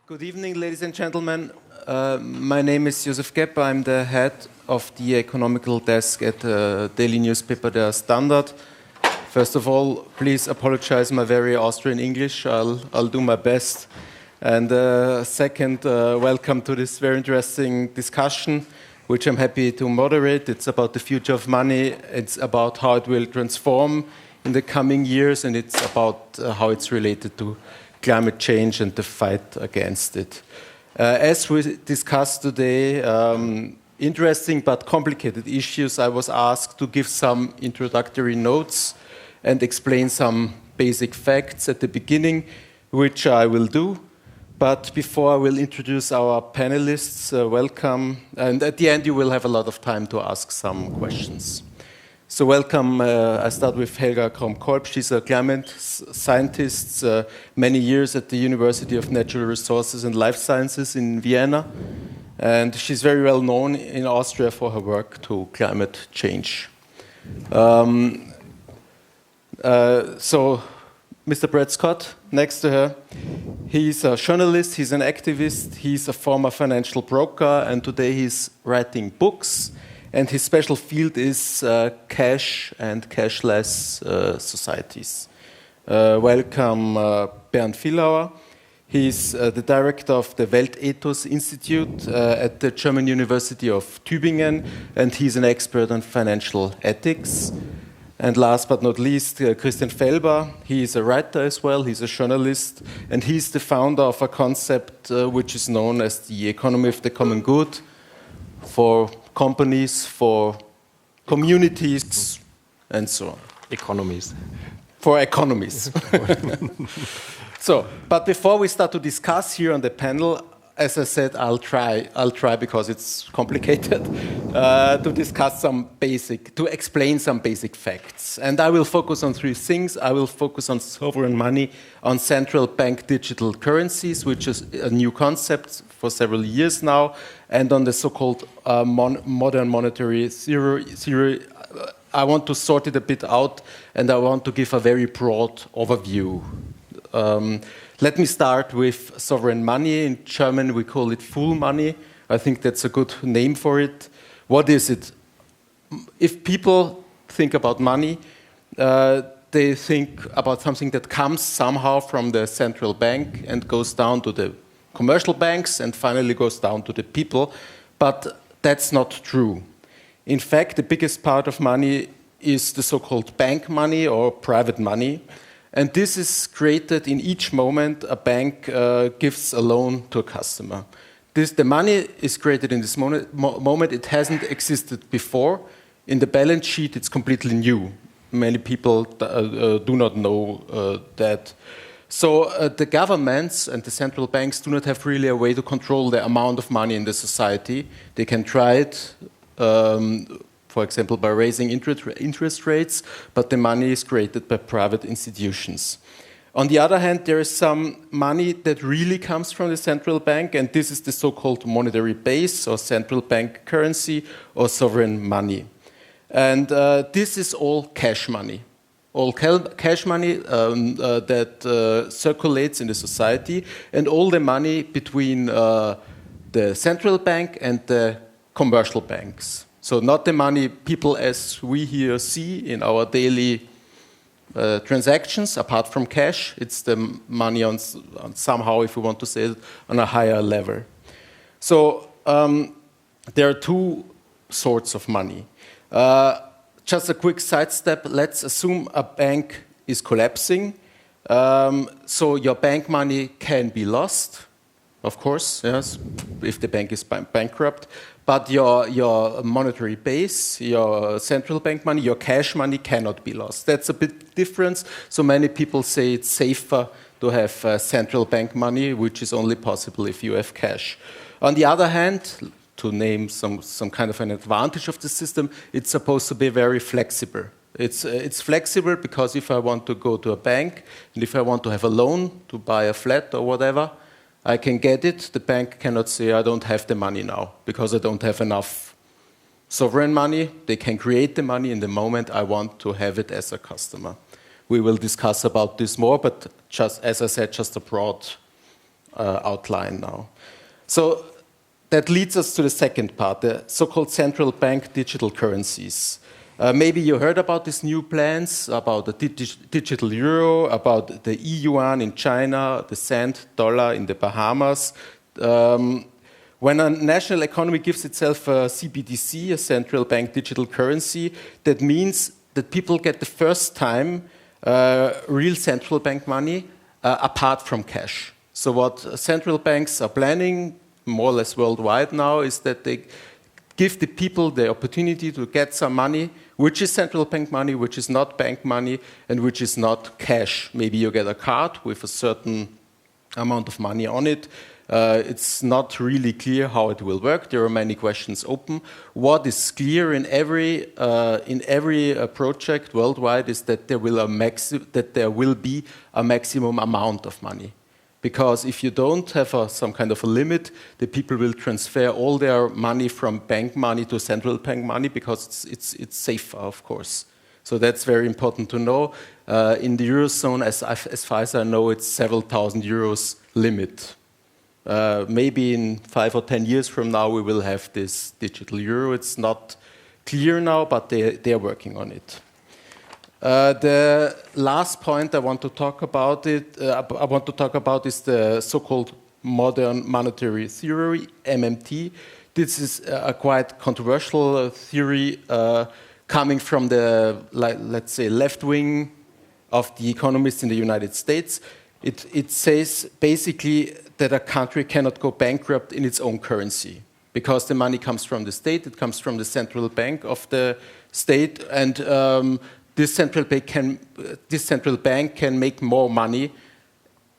Good evening, ladies and gentlemen. My name is Joseph Gepp. I'm the head of the economical desk at the daily newspaper Der Standard. First of all, please apologize my very Austrian English. I'll do my best. And second, welcome to this very interesting discussion, which I'm happy to moderate. It's about the future of money. It's about how it will transform in the coming years, and it's about how it's related to climate change and the fight against it. As we discussed today, interesting but complicated issues, I was asked to give some introductory notes and explain some basic facts at the beginning, which I will do. But before I will introduce our panelists, welcome. And at the end, you will have a lot of time to ask some questions. So welcome, I start with Helga Kromp-Kolb. She's a climate scientist, many years at the University of Natural Resources and Life Sciences in Vienna. And she's very well known in Austria for her work to climate change. So Mr. Brad Scott, next to her, he's a journalist, he's an activist, he's a former financial broker, and today he's writing books. And his special field is cash and cashless societies. Welcome, Bernd Villhauer. He's the director of the Weltethos Institute at the German University of Tübingen, and he's an expert on financial ethics. And last but not least, Christian Felber. He is a writer as well, he's a journalist, and he's the founder of a concept which is known as the economy of the common good for companies, for communities, and so on. Economies. For economies. So, but before we start to discuss here on the panel, as I said, I'll try because it's complicated, to discuss to explain some basic facts. And I will focus on three things. I will focus on sovereign money, on central bank digital currencies, which is a new concept for several years now, and on the so-called modern monetary theory. I want to sort it a bit out, and I want to give a very broad overview. Let me start with sovereign money. In German, we call it full money. I think that's a good name for it. What is it? If people think about money, they think about something that comes somehow from the central bank and goes down to the commercial banks and finally goes down to the people. But that's not true. In fact, the biggest part of money is the so-called bank money or private money. And this is created in each moment a bank gives a loan to a customer. The money is created in this moment. It hasn't existed before. In the balance sheet, it's completely new. Many people do not know that. So the governments and the central banks do not have really a way to control the amount of money in the society. They can try it, for example, by raising interest rates, but the money is created by private institutions. On the other hand, there is some money that really comes from the central bank, and this is the so-called monetary base, or central bank currency, or sovereign money. And this is all cash money. All cash money that circulates in the society, and all the money between the central bank and the commercial banks. So not the money people as we here see in our daily transactions, apart from cash. It's the money on somehow, if we want to say it, on a higher level. So there are two sorts of money. Just a quick sidestep. Let's assume a bank is collapsing. So your bank money can be lost, of course, yes, if the bank is bankrupt. But your monetary base, your central bank money, your cash money cannot be lost. That's a bit different. So many people say it's safer to have central bank money, which is only possible if you have cash. On the other hand, to name some kind of an advantage of the system, it's supposed to be very flexible. It's flexible because if I want to go to a bank and if I want to have a loan to buy a flat or whatever, I can get it. The bank cannot say, I don't have the money now because I don't have enough sovereign money. They can create the money in the moment I want to have it as a customer. We will discuss about this more, but just as I said, just a broad outline now. So that leads us to the second part, the so-called central bank digital currencies. Maybe you heard about these new plans, about the digital euro, about the yuan in China, the cent dollar in the Bahamas. When a national economy gives itself a CBDC, a central bank digital currency, that means that people get the first time real central bank money apart from cash. So what central banks are planning, more or less worldwide now, is that they give the people the opportunity to get some money, which is central bank money, which is not bank money, and which is not cash. Maybe you get a card with a certain amount of money on it. It's not really clear how it will work. There are many questions open. What is clear in every project worldwide is that there will be a maximum amount of money. Because if you don't have some kind of a limit, the people will transfer all their money from bank money to central bank money because it's safer, of course. So that's very important to know. In the Eurozone, as far as I know, it's several thousand euros limit. Maybe in 5 or 10 years from now, we will have this digital euro. It's not clear now, but they are working on it. The last point I want to talk about is the so-called modern monetary theory, MMT. This is a quite controversial theory coming from the, let's say, left wing of the economists in the United States. It says basically that a country cannot go bankrupt in its own currency because the money comes from the state, it comes from the central bank of the state, and this central bank can make more money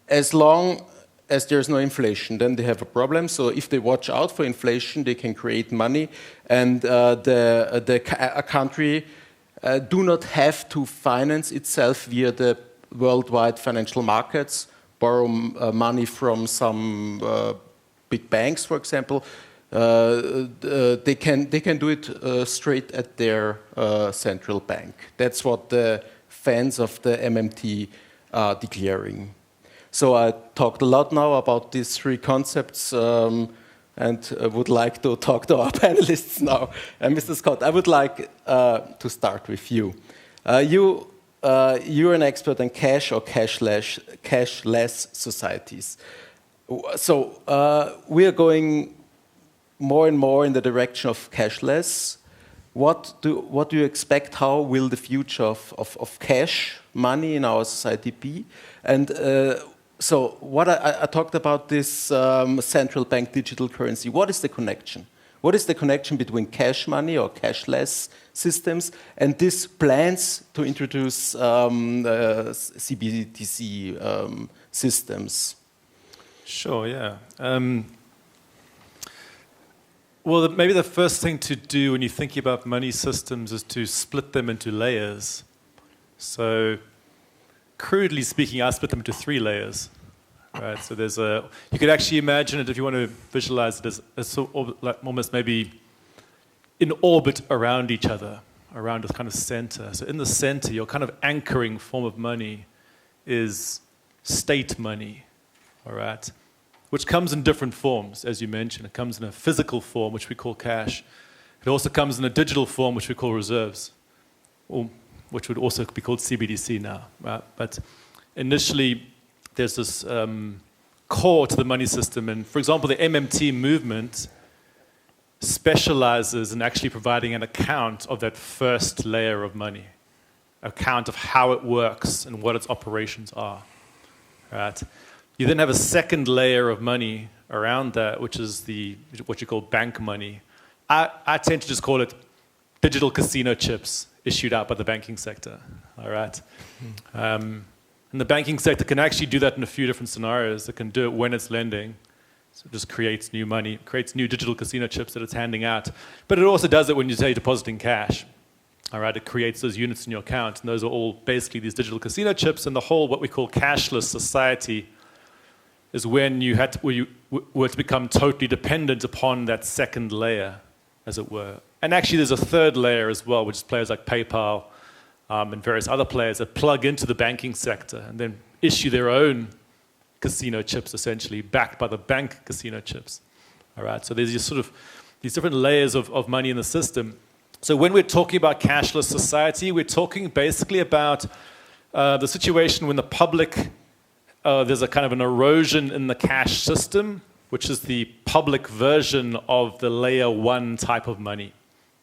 as long as there's no inflation. Then they have a problem. So if they watch out for inflation, they can create money, and a country do not have to finance itself via the worldwide financial markets, borrow money from some big banks, for example. They can do it straight at their central bank. That's what the fans of the MMT are declaring. So I talked a lot now about these three concepts, and I would like to talk to our panelists now. Mr. Scott, I would like to start with you. You're an expert on cash or cashless societies. So we are going more and more in the direction of cashless. What do you expect? How will the future of cash money in our society be? And so what I talked about this central bank digital currency. What is the connection? What is the connection between cash money or cashless systems and these plans to introduce CBDC systems? Sure, yeah. Well, maybe the first thing to do when you're thinking about money systems is to split them into layers. So, crudely speaking, I split them into 3 layers. Right? So you could actually imagine it, if you want to visualize it, as like almost maybe in orbit around each other, around a kind of center. So in the center, your kind of anchoring form of money is state money, all right? Which comes in different forms, as you mentioned. It comes in a physical form, which we call cash. It also comes in a digital form, which we call reserves, or which would also be called CBDC now. Right? But initially, there's this core to the money system. And for example, the MMT movement specializes in actually providing an account of that first layer of money, account of how it works and what its operations are. Right? You then have a second layer of money around that, which is what you call bank money. I tend to just call it digital casino chips issued out by the banking sector. All right. And the banking sector can actually do that in a few different scenarios. It can do it when it's lending. So it just creates new money, creates new digital casino chips that it's handing out. But it also does it when you say depositing cash. All right, it creates those units in your account, and those are all basically these digital casino chips. And the whole, what we call cashless society, is when you were to become totally dependent upon that second layer, as it were. And actually, there's a third layer as well, which is players like PayPal and various other players that plug into the banking sector and then issue their own casino chips, essentially, backed by the bank casino chips. All right, so there's these different layers of money in the system. So when we're talking about cashless society, we're talking basically about the situation when the public, there's a kind of an erosion in the cash system, which is the public version of the layer one type of money.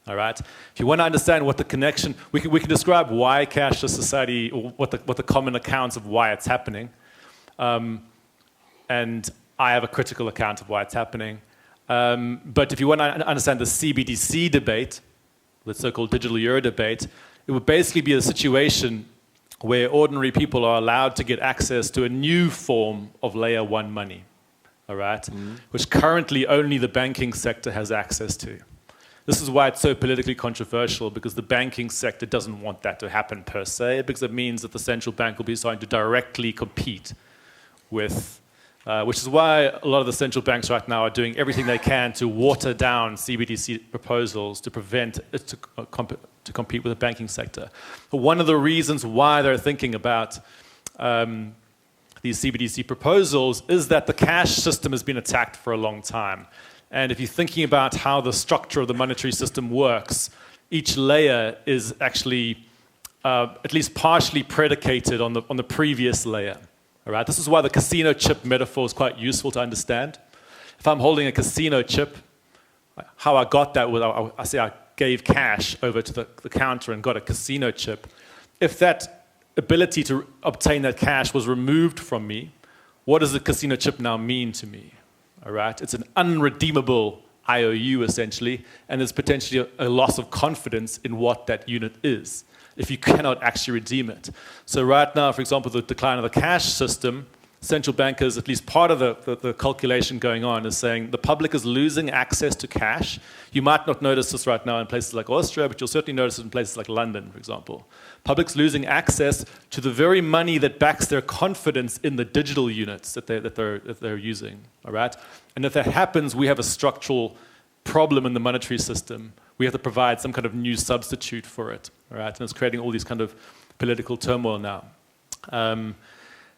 All right. If you want to understand what the connection, we can describe why cashless society, or what the common accounts of why it's happening, and I have a critical account of why it's happening. But if you want to understand the CBDC debate, the so-called digital euro debate, it would basically be a situation where ordinary people are allowed to get access to a new form of layer one money, all right, which currently only the banking sector has access to. This is why it's so politically controversial, because the banking sector doesn't want that to happen per se, because it means that the central bank will be starting to directly compete with, which is why a lot of the central banks right now are doing everything they can to water down CBDC proposals to prevent it to compete with the banking sector. But one of the reasons why they're thinking about these CBDC proposals is that the cash system has been attacked for a long time. And if you're thinking about how the structure of the monetary system works, each layer is actually at least partially predicated on the previous layer. All right? This is why the casino chip metaphor is quite useful to understand. If I'm holding a casino chip, how I got that was I say I gave cash over to the counter and got a casino chip. If that ability to obtain that cash was removed from me, what does the casino chip now mean to me? All right? It's an unredeemable IOU, essentially, and there's potentially a loss of confidence in what that unit is if you cannot actually redeem it. So right now, for example, the decline of the cash system, central bankers, at least part of the calculation going on, is saying the public is losing access to cash. You might not notice this right now in places like Austria, but you'll certainly notice it in places like London, for example. Public's losing access to the very money that backs their confidence in the digital units that they're using. All right? And if that happens, we have a structural problem in the monetary system. We have to provide some kind of new substitute for it. All right? And it's creating all these kind of political turmoil now.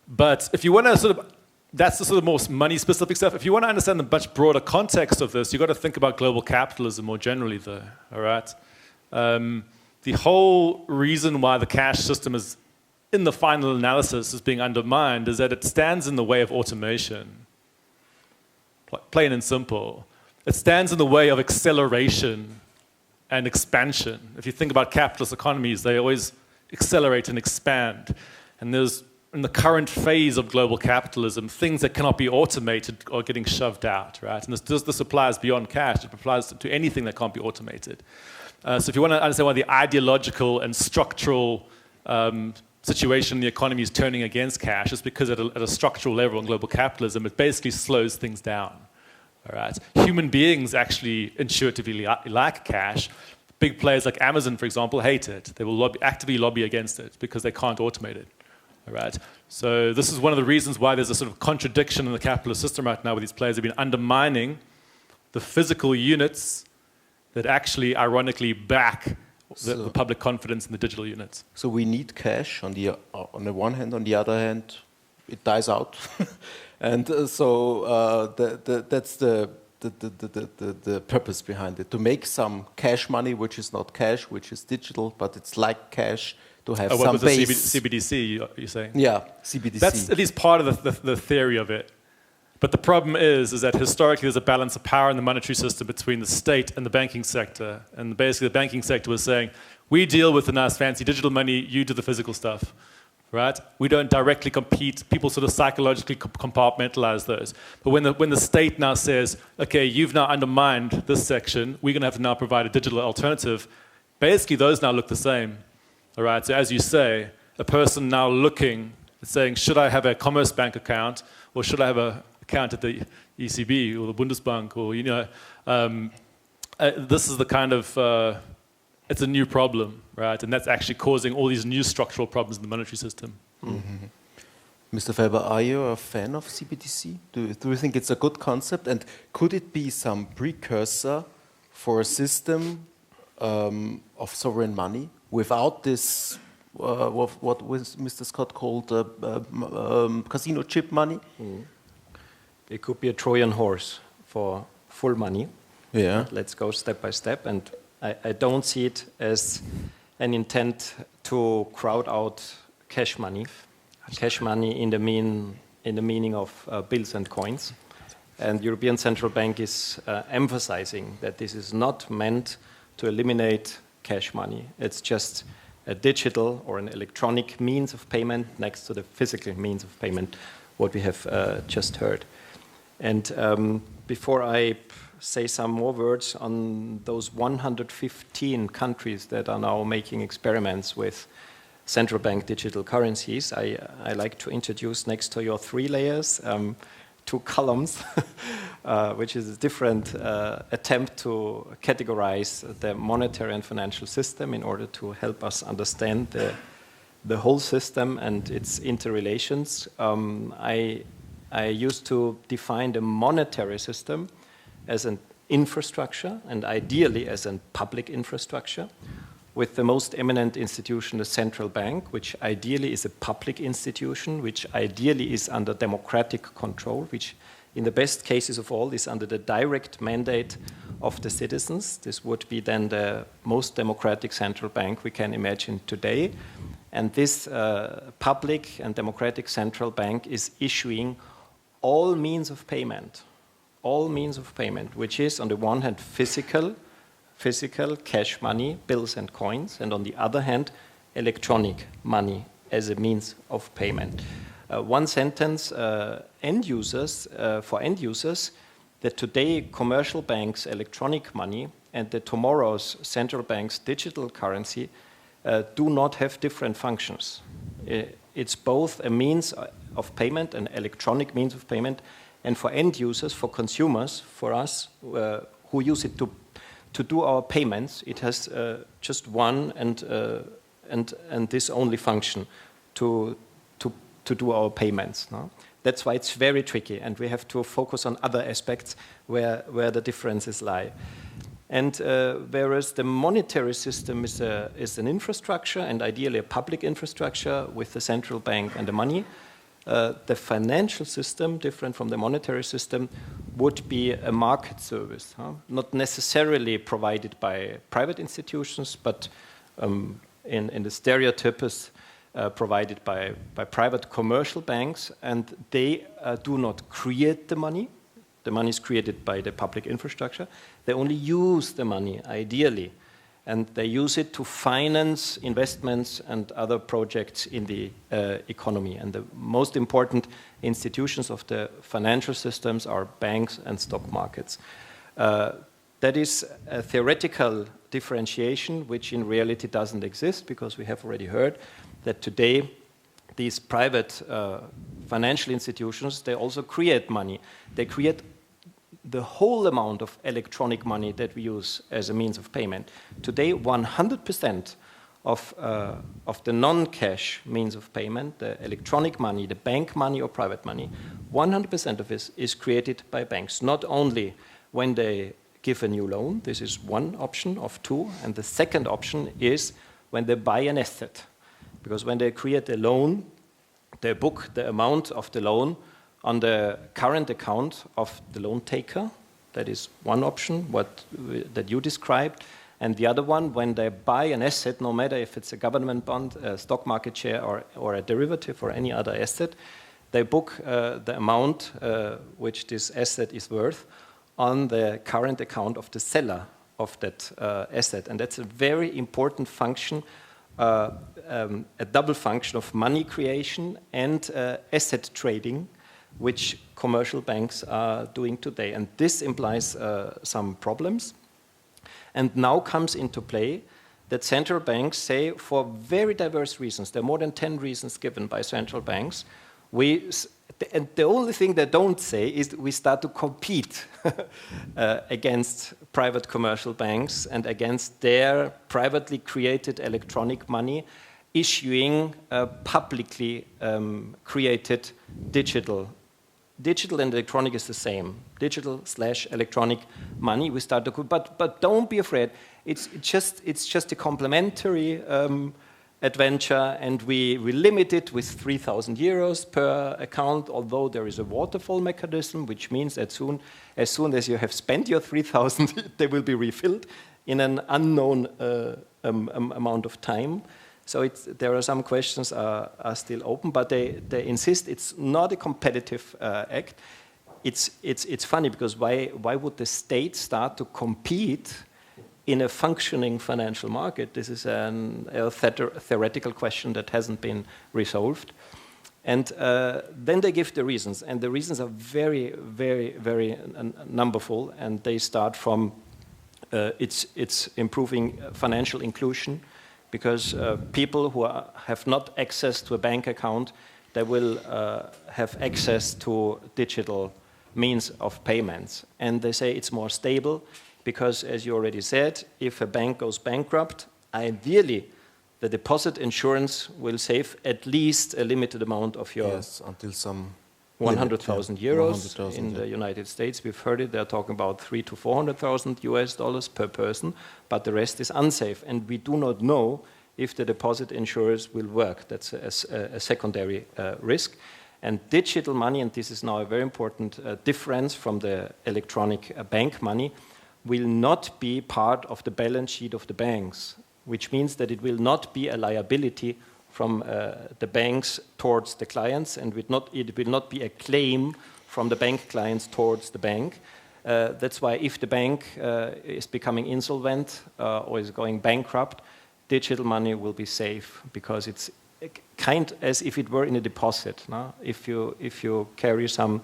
But if you want to that's the sort of more money-specific stuff. If you want to understand the much broader context of this, you've got to think about global capitalism more generally, though. All right? The whole reason why the cash system is, in the final analysis, is being undermined is that it stands in the way of automation. Plain and simple. It stands in the way of acceleration and expansion. If you think about capitalist economies, they always accelerate and expand. And there's, in the current phase of global capitalism, things that cannot be automated are getting shoved out, right? And this applies beyond cash. It applies to anything that can't be automated. So if you want to understand why the ideological and structural situation in the economy is turning against cash, it's because at a structural level in global capitalism, it basically slows things down. All right? Human beings actually intuitively like cash. Big players like Amazon, for example, hate it. They will actively lobby against it because they can't automate it. All right? So this is one of the reasons why there's a sort of contradiction in the capitalist system right now, where these players have been undermining the physical units that actually, ironically, back the public confidence in the digital units. So we need cash on the one hand. On the other hand, it dies out, and that's the purpose behind it, to make some cash money, which is not cash, which is digital, but it's like cash, to have some base. CBDC, you're saying? Yeah, CBDC. That's at least part of the theory of it. But the problem is that historically there's a balance of power in the monetary system between the state and the banking sector. And basically the banking sector was saying, we deal with the nice fancy digital money, you do the physical stuff. Right? We don't directly compete. People sort of psychologically compartmentalize those. But when the state now says, okay, you've now undermined this section, we're going to have to now provide a digital alternative, basically those now look the same. All right? So as you say, a person now looking, saying, should I have a Commerce Bank account, or should I have an account at the ECB or the Bundesbank, or, this is the kind of, it's a new problem, right? And that's actually causing all these new structural problems in the monetary system. Mm-hmm. Mr. Felber, are you a fan of CBDC? Do you think it's a good concept? And could it be some precursor for a system of sovereign money without this what was Mr. Scott called casino chip money. It could be a Trojan horse for full money. Yeah. Let's go step by step, and I don't see it as an intent to crowd out cash money in the meaning of bills and coins. And European Central Bank is emphasizing that this is not meant to eliminate cash money. It's just a digital or an electronic means of payment next to the physical means of payment, what we have just heard. And before I say some more words on those 115 countries that are now making experiments with central bank digital currencies, I like to introduce next to your 3 layers, 2 columns, which is a different attempt to categorize the monetary and financial system in order to help us understand the whole system and its interrelations. I used to define the monetary system as an infrastructure, and ideally as a public infrastructure, with the most eminent institution, the central bank, which ideally is a public institution, which ideally is under democratic control, which in the best cases of all is under the direct mandate of the citizens. This would be then the most democratic central bank we can imagine today. And this public and democratic central bank is issuing all means of payment, which is on the one hand physical cash money, bills and coins, and on the other hand, electronic money as a means of payment. One sentence, for end users, that today commercial banks' electronic money and the tomorrow's central bank's digital currency do not have different functions. It's both a means of payment, an electronic means of payment, and for end users, for consumers, for us who use it to do our payments, it has just one and this only function to do our payments. No? That's why it's very tricky, and we have to focus on other aspects where the differences lie. And whereas the monetary system is an infrastructure, and ideally a public infrastructure with the central bank and the money, the financial system, different from the monetary system, would be a market service, not necessarily provided by private institutions, but in the stereotypes provided by private commercial banks, and they do not create the money. The money is created by the public infrastructure. They only use the money, ideally, and they use it to finance investments and other projects in the economy. And the most important institutions of the financial systems are banks and stock markets. That is a theoretical differentiation, which in reality doesn't exist, because we have already heard that today these private financial institutions, they also create money. They create the whole amount of electronic money that we use as a means of payment. Today, 100% of the non-cash means of payment, the electronic money, the bank money or private money, 100% of it is created by banks, not only when they give a new loan, this is one option of 2, and the second option is when they buy an asset. Because when they create a loan, they book the amount of the loan on the current account of the loan taker. That is one option, that you described. And the other one, when they buy an asset, no matter if it's a government bond, a stock market share, or a derivative or any other asset, they book the amount which this asset is worth on the current account of the seller of that asset. And that's a very important function, a double function of money creation and asset trading, which commercial banks are doing today. And this implies some problems. And now comes into play that central banks say, for very diverse reasons, there are more than 10 reasons given by central banks, and the only thing they don't say is we start to compete against private commercial banks and against their privately created electronic money, issuing publicly created digital and electronic is the same. Digital/electronic money. We start to, but don't be afraid. It's just a complementary adventure, and we limit it with 3,000 euros per account, although there is a waterfall mechanism, which means as soon as you have spent your 3,000, they will be refilled in an unknown amount of time. So there are some questions are still open, but they insist it's not a competitive act. It's funny because why would the state start to compete in a functioning financial market? This is a theoretical question that hasn't been resolved. And then they give the reasons, and the reasons are very, very, very numberful, and they start from it's improving financial inclusion, because people who have not access to a bank account, they will have access to digital means of payments. And they say it's more stable because, as you already said, if a bank goes bankrupt, ideally the deposit insurance will save at least a limited amount of your until some 100,000 euros. In the United States, we've heard it, they're talking about $300,000 to $400,000 per person, but the rest is unsafe. And we do not know if the deposit insurers will work. That's a secondary risk. And digital money, and this is now a very important difference from the electronic bank money, will not be part of the balance sheet of the banks, which means that it will not be a liability from the banks towards the clients, and it will not be a claim from the bank clients towards the bank. That's why if the bank is becoming insolvent or is going bankrupt, digital money will be safe, because it's kind as if it were in a deposit. No? If you carry some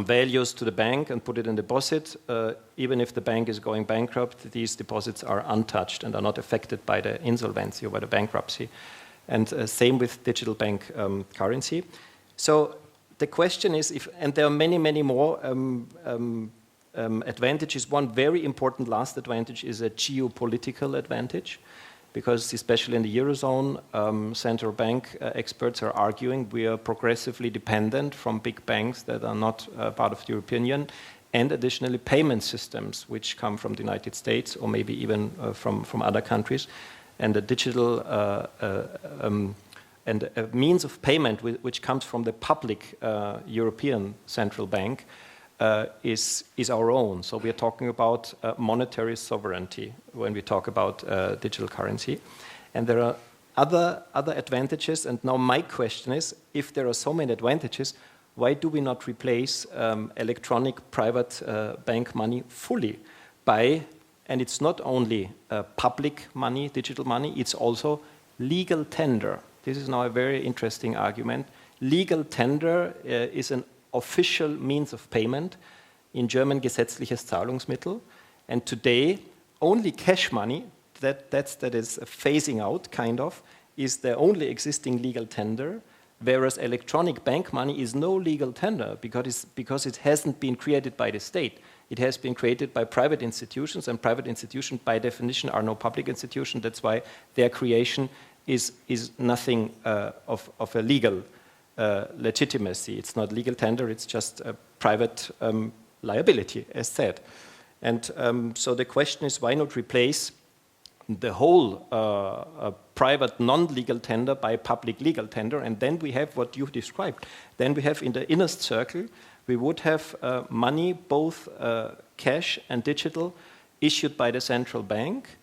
values to the bank and put it in deposit, even if the bank is going bankrupt, these deposits are untouched and are not affected by the insolvency or by the bankruptcy. And same with digital bank currency. So the question is, and there are many, many more advantages. One very important last advantage is a geopolitical advantage, because especially in the Eurozone, central bank experts are arguing we are progressively dependent from big banks that are not part of the European Union, and additionally payment systems which come from the United States or maybe even from other countries. And the digital and a means of payment which comes from the public European Central Bank is our own. So we are talking about monetary sovereignty when we talk about digital currency. And there are other advantages. And now my question is, if there are so many advantages, why do we not replace electronic private bank money fully by, and it's not only public money, digital money, it's also legal tender. This is now a very interesting argument. Legal tender is an official means of payment, in German gesetzliches Zahlungsmittel, and today only cash money that is phasing out kind of is the only existing legal tender, whereas electronic bank money is no legal tender because it hasn't been created by the state. It has been created by private institutions, and private institutions by definition are no public institution. That's why their creation is nothing of a legal legitimacy. It's not legal tender, it's just a private liability, as said. And so the question is, why not replace the whole private non-legal tender by public legal tender? And then we have what you described. Then we have in the innerst circle, we would have money, both cash and digital, issued by the central bank,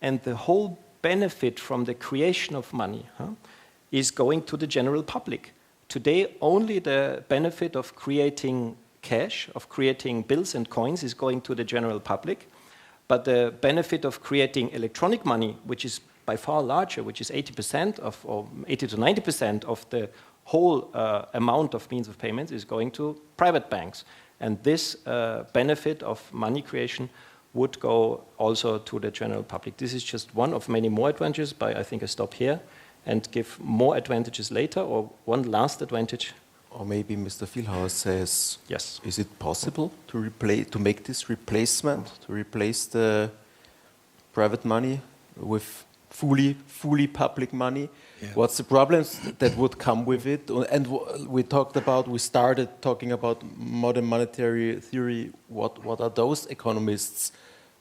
and the whole benefit from the creation of money is going to the general public. Today, only the benefit of creating cash, of creating bills and coins, is going to the general public. But the benefit of creating electronic money, which is by far larger, which is 80% or 80 to 90% of the whole amount of means of payments, is going to private banks. And this benefit of money creation would go also to the general public. This is just one of many more advantages, but I think I stop here and give more advantages later, or one last advantage. Or maybe Mr. Villhauer says, yes, is it possible to make this replacement, to replace the private money with fully public money? Yeah. What's the problems that would come with it? And we started talking about modern monetary theory. What are those economists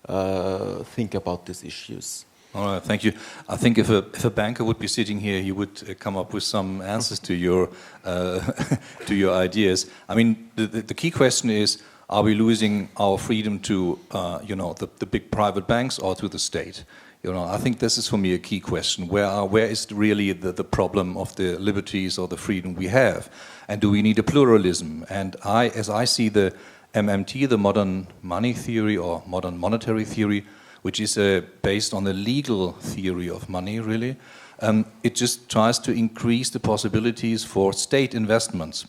think about these issues? All right, thank you. I think if a banker would be sitting here, he would come up with some answers to your to your ideas. I mean, the key question is: are we losing our freedom to the big private banks or to the state? I think this is for me a key question. Where is really the problem of the liberties or the freedom we have, and do we need a pluralism? And as I see the MMT, the modern money theory or modern monetary theory, which is based on the legal theory of money, really. It just tries to increase the possibilities for state investments.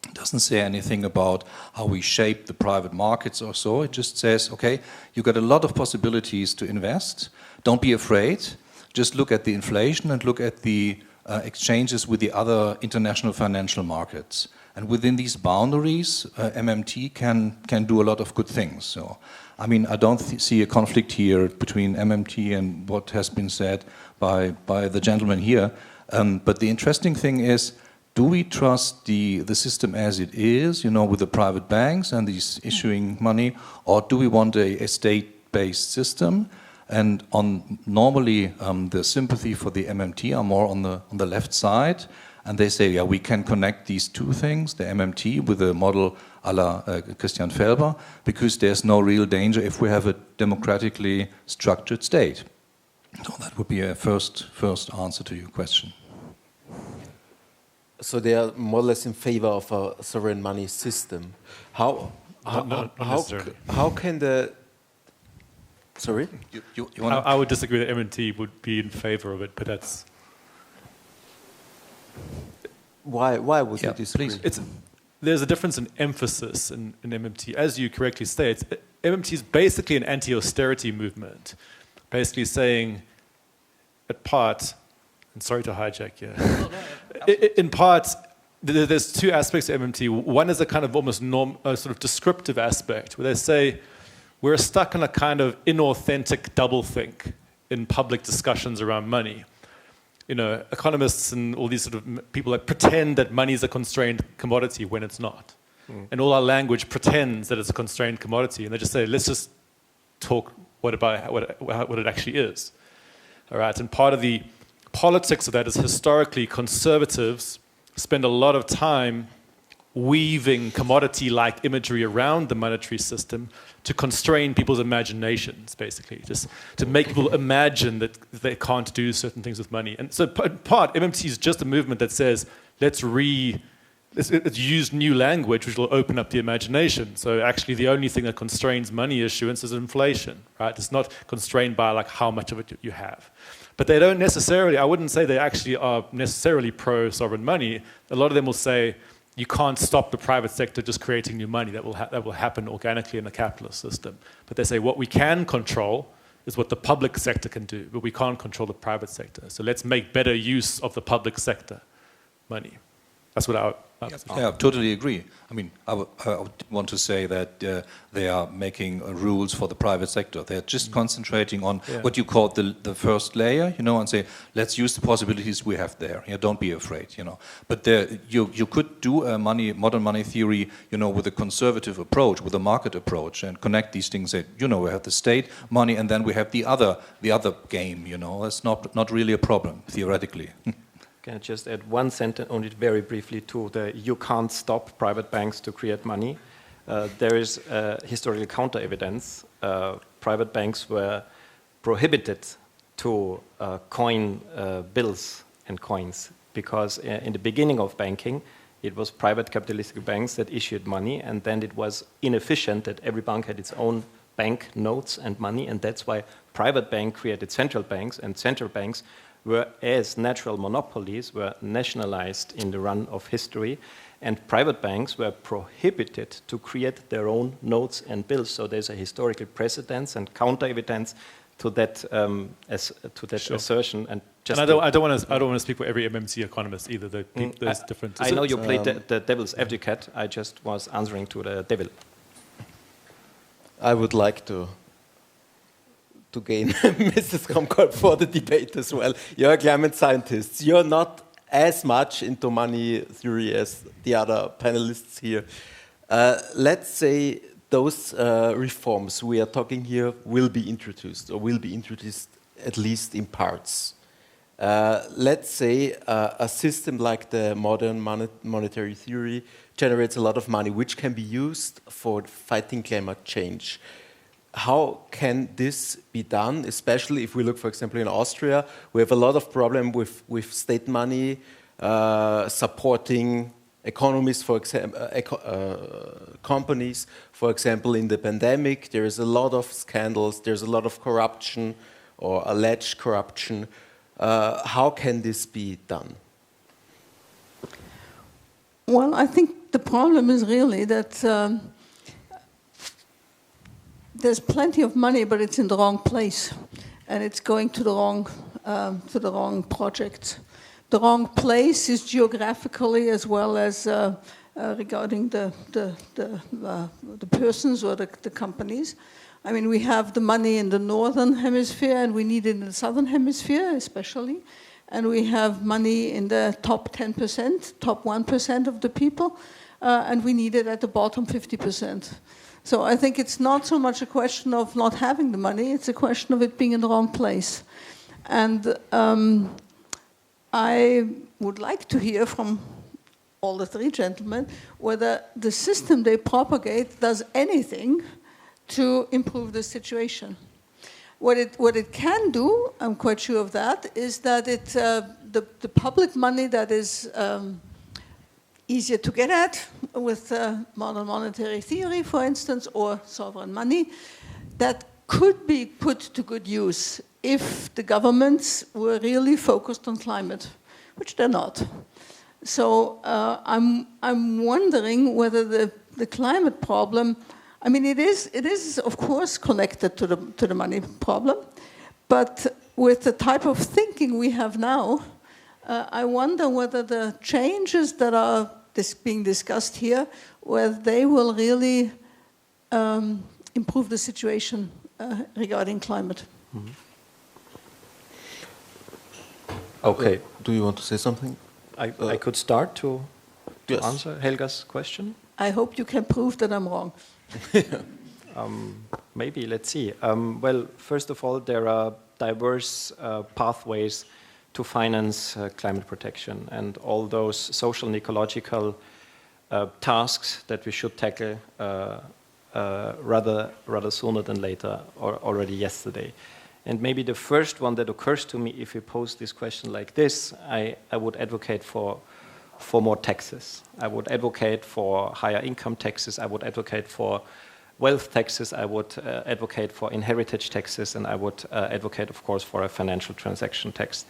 It doesn't say anything about how we shape the private markets or so. It just says, okay, you got a lot of possibilities to invest. Don't be afraid. Just look at the inflation and look at the exchanges with the other international financial markets. And within these boundaries, MMT can do a lot of good things. So, I mean, I don't see a conflict here between MMT and what has been said by the gentleman here. But the interesting thing is, do we trust the system as it is, with the private banks and these issuing money, or do we want a state-based system? And normally the sympathy for the MMT are more on the left side. And they say, yeah, we can connect these two things, the MMT with a model a la Christian Felber, because there's no real danger if we have a democratically structured state. So that would be a first answer to your question. So they are more or less in favor of a sovereign money system. How can the... Sorry? You wanna... I would disagree that MMT would be in favor of it, but that's... Why would you disagree? There's a difference in emphasis in MMT. As you correctly state, MMT is basically an anti-austerity movement, basically saying, at part, and sorry to hijack here, in part, there's two aspects of MMT. One is a kind of almost sort of descriptive aspect, where they say, we're stuck in a kind of inauthentic doublethink in public discussions around money. Economists and all these sort of people that pretend that money is a constrained commodity when it's not. And all our language pretends that it's a constrained commodity. And they just say, let's just talk what it actually is. All right. And part of the politics of that is historically conservatives spend a lot of time weaving commodity-like imagery around the monetary system to constrain people's imaginations, basically, just to make people imagine that they can't do certain things with money. And so in part, MMT is just a movement that says, let's use new language which will open up the imagination. So actually the only thing that constrains money issuance is inflation, right? It's not constrained by like how much of it you have. But they don't necessarily, I wouldn't say they actually are necessarily pro-sovereign money. A lot of them will say, you can't stop the private sector just creating new money. That will happen organically in the capitalist system. But they say what we can control is what the public sector can do, but we can't control the private sector. So let's make better use of the public sector money. That's what our position is. Yeah, I totally agree. I mean, I would want to say that they are making rules for the private sector. They're just concentrating on what you call the first layer, and say, let's use the possibilities we have there. Don't be afraid, But you could do a modern money theory, with a conservative approach, with a market approach, and connect these things. That we have the state money, and then we have the other game. That's not really a problem theoretically. Can I just add one sentence, only very briefly, to the you can't stop private banks to create money. There is historical counter-evidence. Private banks were prohibited to coin bills and coins because in the beginning of banking, it was private capitalistic banks that issued money, and then it was inefficient that every bank had its own bank notes and money, and that's why private bank created central banks, and central banks were, as natural monopolies, were nationalized in the run of history, and private banks were prohibited to create their own notes and bills. So there's a historical precedence and counter-evidence to that assertion. And just I don't want to speak for every MMT economist either. There's different. I know you played the devil's advocate. I just was answering to the devil. I would like to gain Mrs. Kromp-Kolb for the debate as well. You're a climate scientist. You're not as much into money theory as the other panelists here. Let's say those reforms we are talking here will be introduced at least in parts. Let's say a system like the modern monetary theory generates a lot of money, which can be used for fighting climate change. How can this be done, especially if we look, for example, in Austria? We have a lot of problem with state money supporting economies, for example, companies. For example, in the pandemic, there is a lot of scandals, there's a lot of corruption or alleged corruption. How can this be done? Well, I think the problem is really that there's plenty of money, but it's in the wrong place, and it's going to the wrong projects. The wrong place is geographically as well as regarding the persons or the companies. I mean, we have the money in the northern hemisphere, and we need it in the southern hemisphere, especially. And we have money in the top 10%, top 1% of the people, and we need it at the bottom 50%. So I think it's not so much a question of not having the money, it's a question of it being in the wrong place. And I would like to hear from all the three gentlemen whether the system they propagate does anything to improve the situation. What it can do, I'm quite sure of that, is that the public money that is easier to get at with modern monetary theory, for instance, or sovereign money, that could be put to good use if the governments were really focused on climate, which they're not. So I'm wondering whether the climate problem, I mean, it is of course connected to the money problem, but with the type of thinking we have now, I wonder whether the changes that are being discussed here, whether they will really improve the situation regarding climate. Mm-hmm. Okay. Do you want to say something? I could start to yes. answer Helga's question. I hope you can prove that I'm wrong. Maybe, let's see. Well, first of all, there are diverse pathways to finance climate protection, and all those social and ecological tasks that we should tackle rather sooner than later, or already yesterday. And maybe the first one that occurs to me if we pose this question like this, I would advocate for more taxes. I would advocate for higher income taxes. I would advocate for wealth taxes. I would advocate for inheritance taxes, and I would advocate, of course, for a financial transaction tax.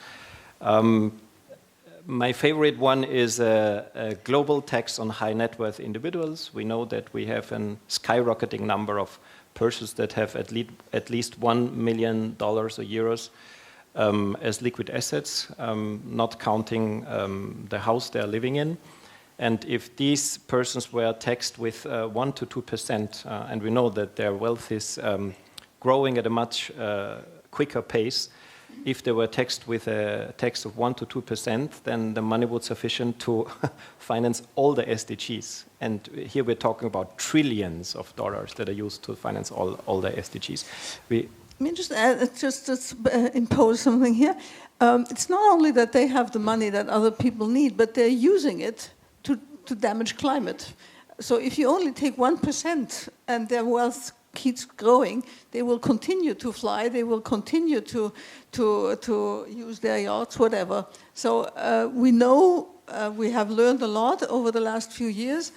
My favorite one is a global tax on high net worth individuals. We know that we have a skyrocketing number of persons that have at least $1 million or euros as liquid assets, not counting the house they are living in. And if these persons were taxed with 1 to 2%, and we know that their wealth is growing at a much quicker pace, if they were taxed with a tax of 1 to 2%, then the money would be sufficient to finance all the SDGs. And here we're talking about trillions of dollars that are used to finance all the SDGs. Let me just impose something here. It's not only that they have the money that other people need, but they're using it to damage climate. So if you only take 1% and their wealth keeps growing, they will continue to fly, they will continue to use their yachts, whatever. So we know, we have learned a lot over the last few years,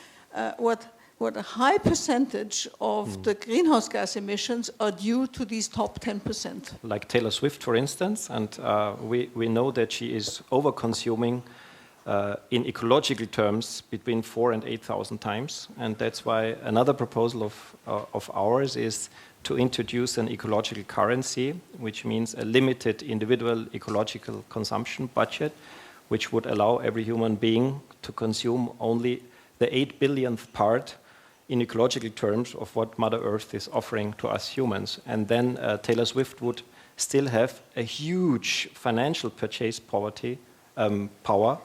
what a high percentage of the greenhouse gas emissions are due to these top 10%. Like Taylor Swift, for instance, and we know that she is over-consuming in ecological terms between 4,000 and 8,000 times, and that's why another proposal of ours is to introduce an ecological currency, which means a limited individual ecological consumption budget, which would allow every human being to consume only the 8 billionth part in ecological terms of what Mother Earth is offering to us humans. And then Taylor Swift would still have a huge financial purchase power,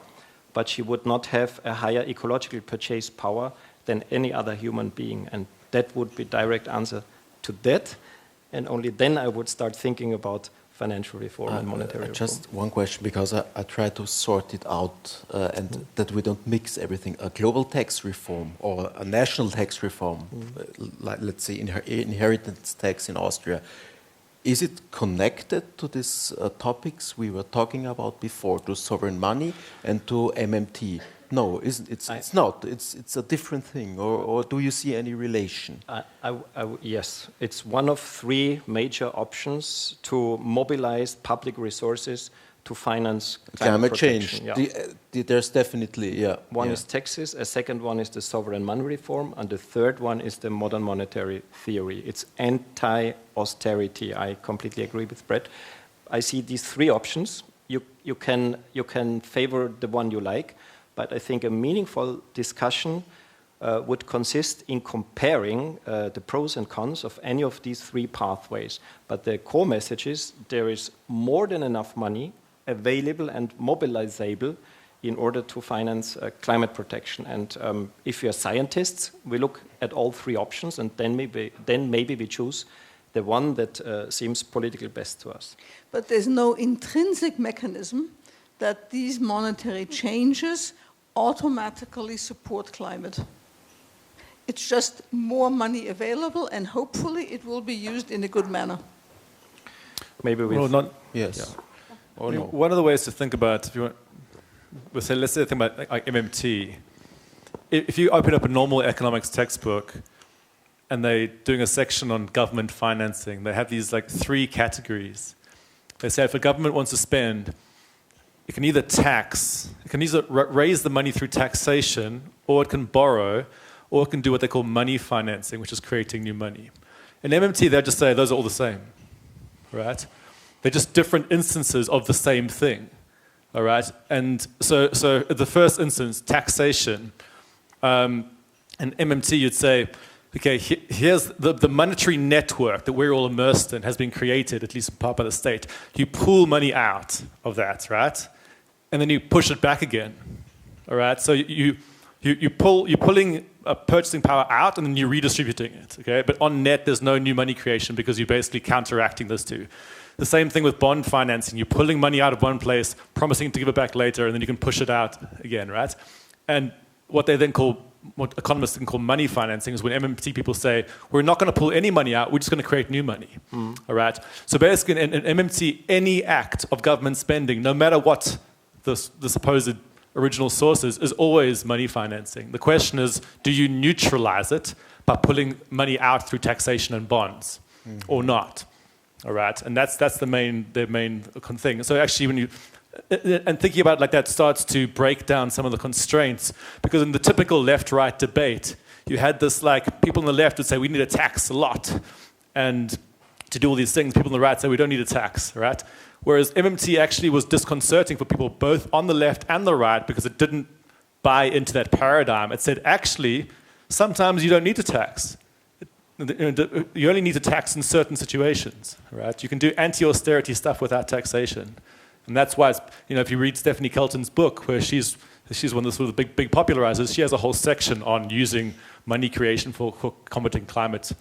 but she would not have a higher ecological purchase power than any other human being. And that would be direct answer to that. And only then I would start thinking about financial reform and monetary reform. Just one question, because I try to sort it out and that we don't mix everything. A global tax reform or a national tax reform, like let's say inheritance tax in Austria, is it connected to these topics we were talking about before, to sovereign money and to MMT? No, it's not. It's a different thing. Or do you see any relation? Yes, it's one of three major options to mobilize public resources to finance climate change. Yeah. There's definitely, One is taxes, a second one is the sovereign money reform, and the third one is the modern monetary theory. It's anti-austerity. I completely agree with Brett. I see these three options. You can favor the one you like, but I think a meaningful discussion would consist in comparing the pros and cons of any of these three pathways. But the core message is there is more than enough money available and mobilizable in order to finance climate protection. And if we are scientists, we look at all three options, and then maybe we choose the one that seems politically best to us. But there's no intrinsic mechanism that these monetary changes automatically support climate. It's just more money available, and hopefully it will be used in a good manner. Maybe we. Well, not. Yes. Yeah. Or no. One of the ways to think about, if you want, let's say think about like MMT. If you open up a normal economics textbook, and they're doing a section on government financing, they have these like three categories. They say if a government wants to spend, it can either tax, it can either raise the money through taxation, or it can borrow, or it can do what they call money financing, which is creating new money. In MMT, they just say those are all the same, right? They're just different instances of the same thing, all right? And so the first instance, taxation, in MMT, you'd say, okay, here's the monetary network that we're all immersed in has been created, at least in part by the state. You pull money out of that, right? And then you push it back again, all right? So you're pulling purchasing power out and then you're redistributing it, okay? But on net, there's no new money creation because you're basically counteracting those two. The same thing with bond financing. You're pulling money out of one place, promising to give it back later, and then you can push it out again, right? And what economists can call money financing is when MMT people say, we're not going to pull any money out, we're just going to create new money, all right? So basically in MMT, any act of government spending, no matter what the supposed original source is always money financing. The question is, do you neutralize it by pulling money out through taxation and bonds or not? All right, and that's the main thing. So actually, when you and thinking about it like that starts to break down some of the constraints, because in the typical left-right debate, you had this like people on the left would say we need a tax a lot, and to do all these things, people on the right say we don't need a tax, right? Whereas MMT actually was disconcerting for people both on the left and the right because it didn't buy into that paradigm. It said actually sometimes you don't need to tax. You only need to tax in certain situations, right? You can do anti-austerity stuff without taxation. And that's why, if you read Stephanie Kelton's book, where she's one of the sort of big popularizers, she has a whole section on using money creation for combating climate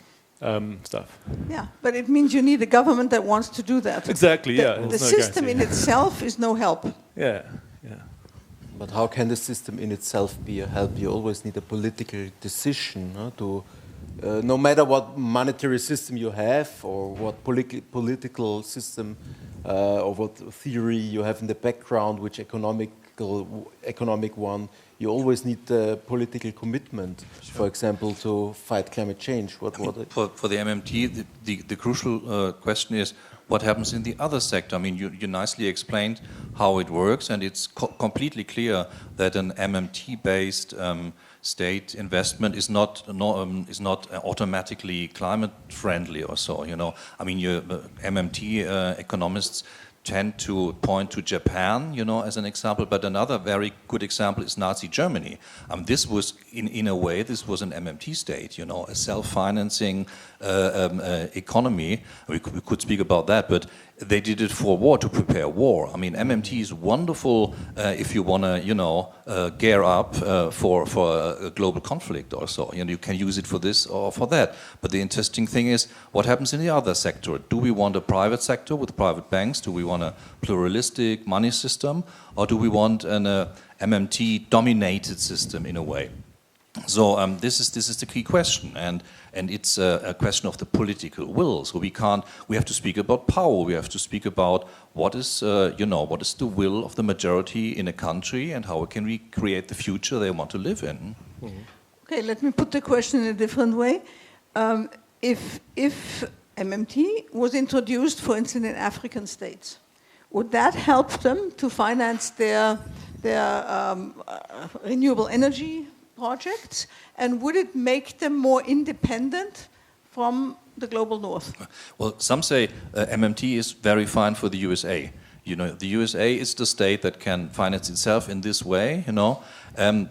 stuff. Yeah, but it means you need a government that wants to do that. Exactly, The system in itself is no help. Yeah. But how can the system in itself be a help? You always need a political decision to... no matter what monetary system you have or what political system or what theory you have in the background, which economic one, you always need the political commitment, for example, to fight climate change. For the MMT, the crucial question is what happens in the other sector. I mean, you nicely explained how it works, and it's completely clear that an MMT-based state investment is not automatically climate friendly or so. I mean, MMT economists tend to point to Japan, as an example, but another very good example is Nazi Germany. This was, in a way, this was an MMT state, a self-financing economy. We could speak about that, but they did it for war, to prepare war. I mean, MMT is wonderful if you want to, gear up for a global conflict or so. You can use it for this or for that. But the interesting thing is, what happens in the other sector? Do we want a private sector with private banks? Do we want a pluralistic money system? Or do we want an MMT-dominated system in a way? So this is the key question, and it's a question of the political will. So we have to speak about power. We have to speak about what is the will of the majority in a country, and how can we create the future they want to live in. Mm-hmm. Okay, let me put the question in a different way. If MMT was introduced, for instance, in African states, would that help them to finance their renewable energy projects, and would it make them more independent from the global north? Well, some say MMT is very fine for the USA. The USA is the state that can finance itself in this way,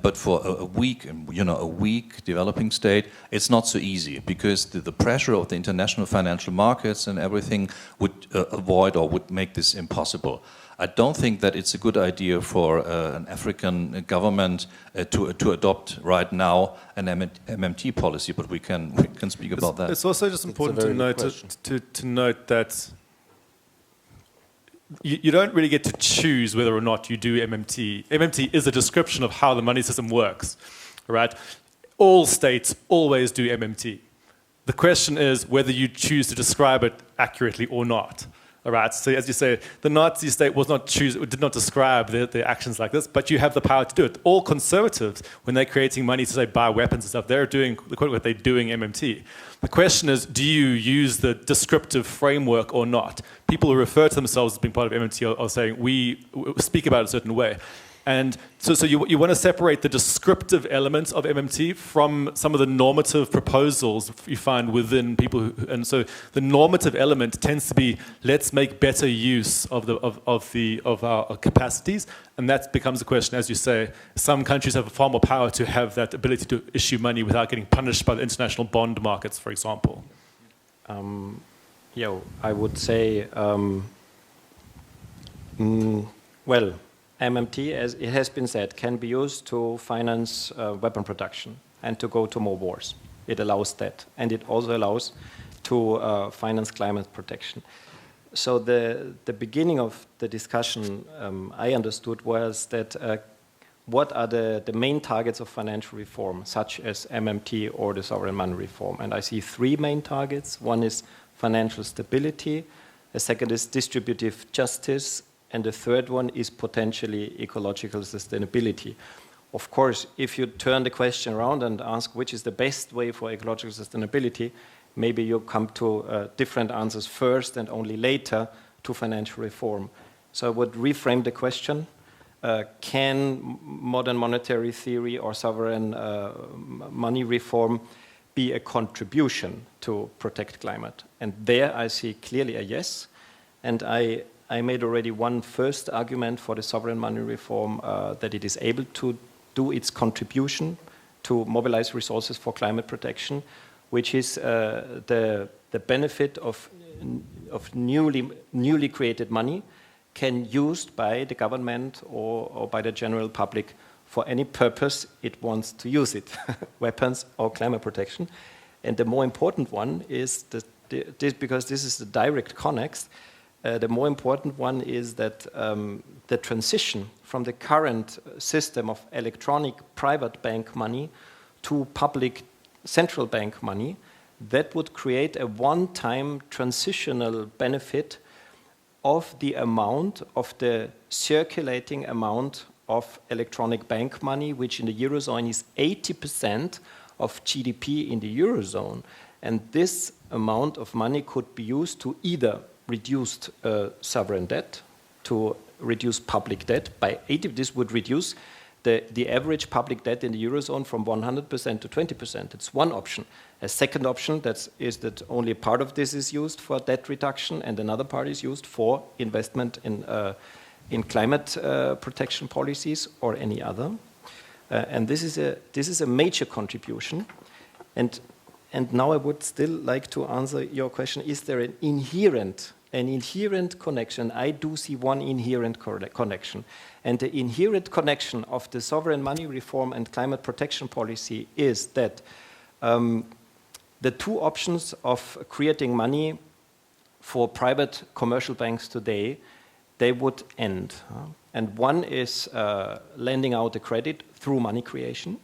but for a weak developing state, it's not so easy, because the pressure of the international financial markets and everything would avoid or would make this impossible. I don't think that it's a good idea for an African government to adopt right now an MMT policy, but we can speak about that. It's also just important to note that you don't really get to choose whether or not you do MMT. MMT is a description of how the money system works, right? All states always do MMT. The question is whether you choose to describe it accurately or not. All right, so as you say, the Nazi state did not describe their actions like this, but you have the power to do it. All conservatives, when they're creating money to, say, buy weapons and stuff, they're doing MMT. The question is, do you use the descriptive framework or not? People who refer to themselves as being part of MMT are saying, we speak about it a certain way. And so you want to separate the descriptive elements of MMT from some of the normative proposals you find within people. And so the normative element tends to be, let's make better use of our capacities. And that becomes a question, as you say. Some countries have far more power to have that ability to issue money without getting punished by the international bond markets, for example. I would say, well, MMT, as it has been said, can be used to finance weapon production and to go to more wars. It allows that. And it also allows to finance climate protection. So the beginning of the discussion, I understood, was that what are the main targets of financial reform, such as MMT or the sovereign money reform? And I see three main targets. One is financial stability. The second is distributive justice. And the third one is potentially ecological sustainability. Of course, if you turn the question around and ask which is the best way for ecological sustainability, maybe you come to different answers first and only later to financial reform. So I would reframe the question. Can modern monetary theory or sovereign money reform be a contribution to protect climate? And there I see clearly a yes. And I made already one first argument for the sovereign money reform, that it is able to do its contribution to mobilize resources for climate protection, which is the benefit of newly created money can used by the government or by the general public for any purpose it wants to use it, weapons or climate protection. And the more important one is because this is the direct connex. The more important one is that the transition from the current system of electronic private bank money to public central bank money, that would create a one-time transitional benefit of the amount of the circulating amount of electronic bank money, which in the Eurozone is 80% of GDP in the Eurozone. And this amount of money could be used to either reduce sovereign debt, to reduce public debt by 80%. This would reduce the average public debt in the Eurozone from 100% to 20%. It's one option. A second option is that only part of this is used for debt reduction and another part is used for investment in climate protection policies or any other. And this is a major contribution. And now I would still like to answer your question, is there an inherent an inherent connection. I do see one inherent connection. And the inherent connection of the sovereign money reform and climate protection policy is that the two options of creating money for private commercial banks today, they would end. And one is lending out the credit through money creation.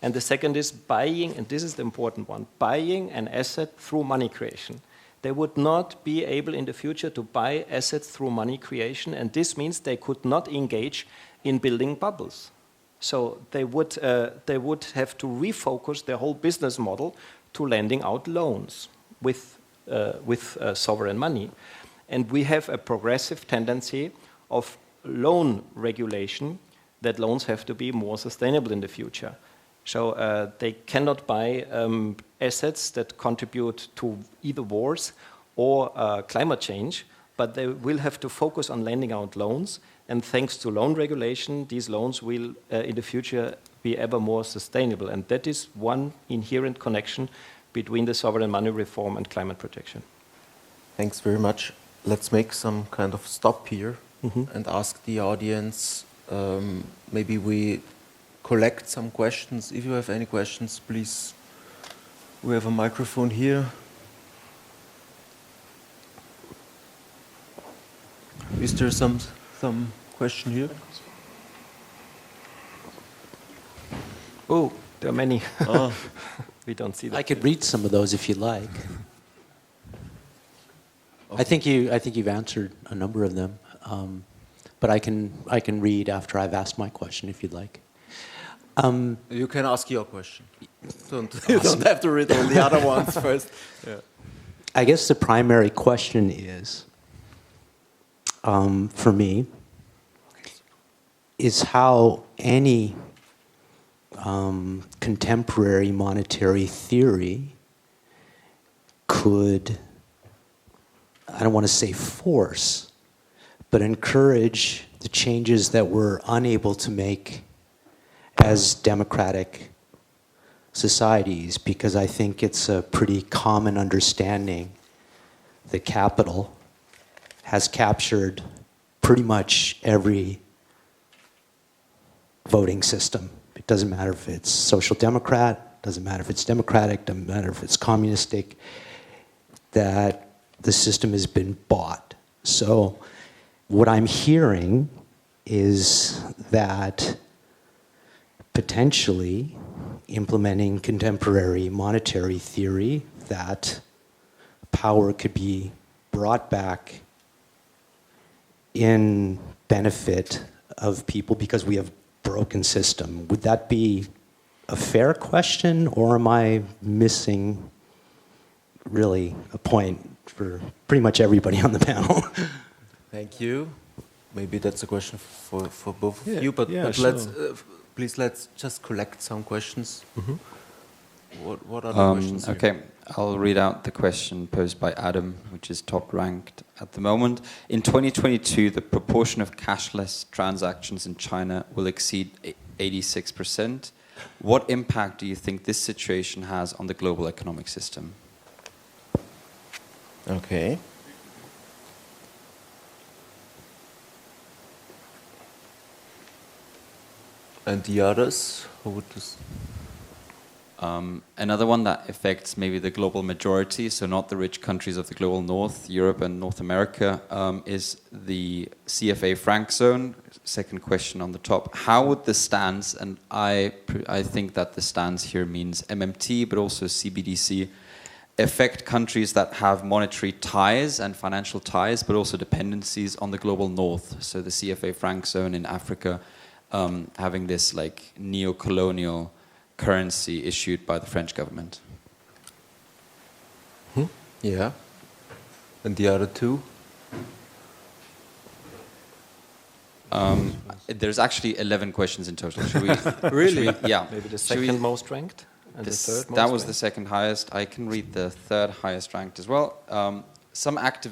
And the second is buying, and this is the important one, buying an asset through money creation. They would not be able in the future to buy assets through money creation, and this means they could not engage in building bubbles. So they would have to refocus their whole business model to lending out loans with sovereign money. And we have a progressive tendency of loan regulation that loans have to be more sustainable in the future. So they cannot buy assets that contribute to either wars or climate change, but they will have to focus on lending out loans. And thanks to loan regulation, these loans will, in the future, be ever more sustainable. And that is one inherent connection between the sovereign money reform and climate protection. Thanks very much. Let's make some kind of stop here and ask the audience. Maybe we collect some questions. If you have any questions, please. We have a microphone here. Is there some question here? Oh, there are many. We don't see that. I could read some of those if you like. Okay. I think you've answered a number of them, but I can read after I've asked my question if you'd like. You can ask your question. You don't have to read all the other ones first. Yeah. I guess the primary question is, for me, is how any contemporary monetary theory could, I don't want to say force, but encourage the changes that we're unable to make as democratic societies, because I think it's a pretty common understanding that capital has captured pretty much every voting system. It doesn't matter if it's social democrat, doesn't matter if it's democratic, doesn't matter if it's communistic, that the system has been bought. So what I'm hearing is that potentially implementing contemporary monetary theory, that power could be brought back in benefit of people because we have broken system. Would that be a fair question, or am I missing really a point for pretty much everybody on the panel? Thank you. Maybe that's a question for both of you, but sure. let's just collect some questions. What are the questions here? Okay, I'll read out the question posed by Adam, which is top ranked at the moment. In 2022, the proportion of cashless transactions in China will exceed 86%. What impact do you think this situation has on the global economic system? Okay. And the others, who would this? Another one that affects maybe the global majority, so not the rich countries of the global north, Europe and North America, is the CFA franc zone. Second question on the top. How would the stance, and I think that the stance here means MMT, but also CBDC, affect countries that have monetary ties and financial ties, but also dependencies on the global north? So the CFA franc zone in Africa, having this like neo-colonial currency issued by the French government. Yeah. And the other two? There's actually 11 questions in total. Should we? Really? Yeah. Maybe the second most ranked and the third most That was ranked? the second highest. I can read the third highest ranked as well.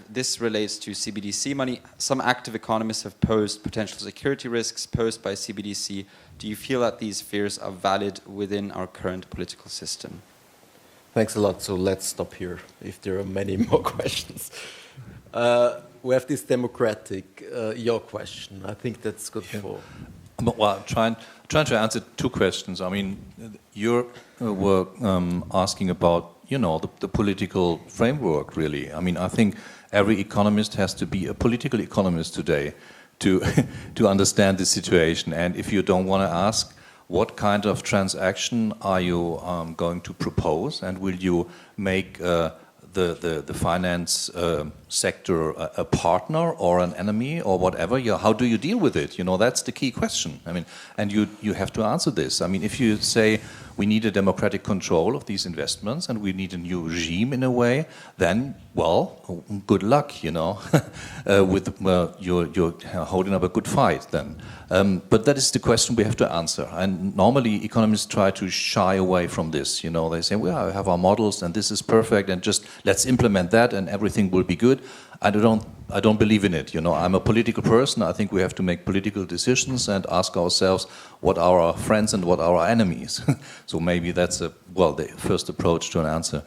This relates to CBDC money. Some active economists have posed potential security risks posed by CBDC. Do you feel that these fears are valid within our current political system? Thanks a lot. So let's stop here if there are many more questions. we have this democratic, your question. I think that's good for. Well, I'm trying to answer two questions. I mean, you were asking about, the political framework, really. I mean, I think every economist has to be a political economist today to understand the situation. And if you don't want to ask, what kind of transaction are you going to propose, and will you make the finance sector a partner or an enemy or whatever? How do you deal with it? That's the key question. I mean, and you have to answer this. I mean, if you say we need a democratic control of these investments and we need a new regime in a way, then, well, good luck, with you're holding up a good fight then. But that is the question we have to answer. And normally economists try to shy away from this. They say, well, we have our models and this is perfect and just let's implement that and everything will be good. I don't believe in it. I'm a political person. I think we have to make political decisions and ask ourselves what are our friends and what are our enemies. So maybe that's the first approach to an answer.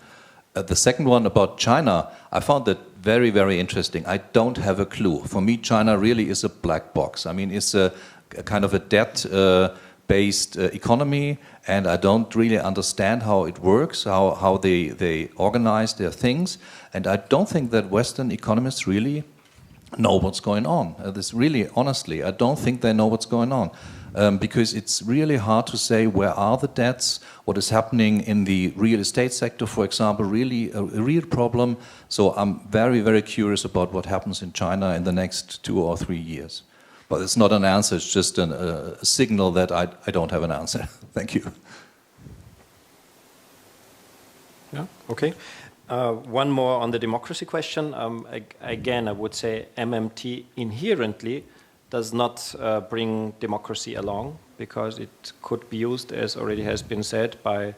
The second one about China, I found that very, very interesting. I don't have a clue. For me, China really is a black box. I mean, it's a kind of a debt-based economy, and I don't really understand how it works, how they organize their things. And I don't think that Western economists really know what's going on. This really, honestly, I don't think they know what's going on. Because it's really hard to say where are the debts, what is happening in the real estate sector, for example, really a real problem. So I'm very, very curious about what happens in China in the next 2 or 3 years. But it's not an answer, it's just a signal that I don't have an answer. Thank you. Yeah, okay. One more on the democracy question. Again, I would say MMT inherently does not bring democracy along, because it could be used, as already has been said, by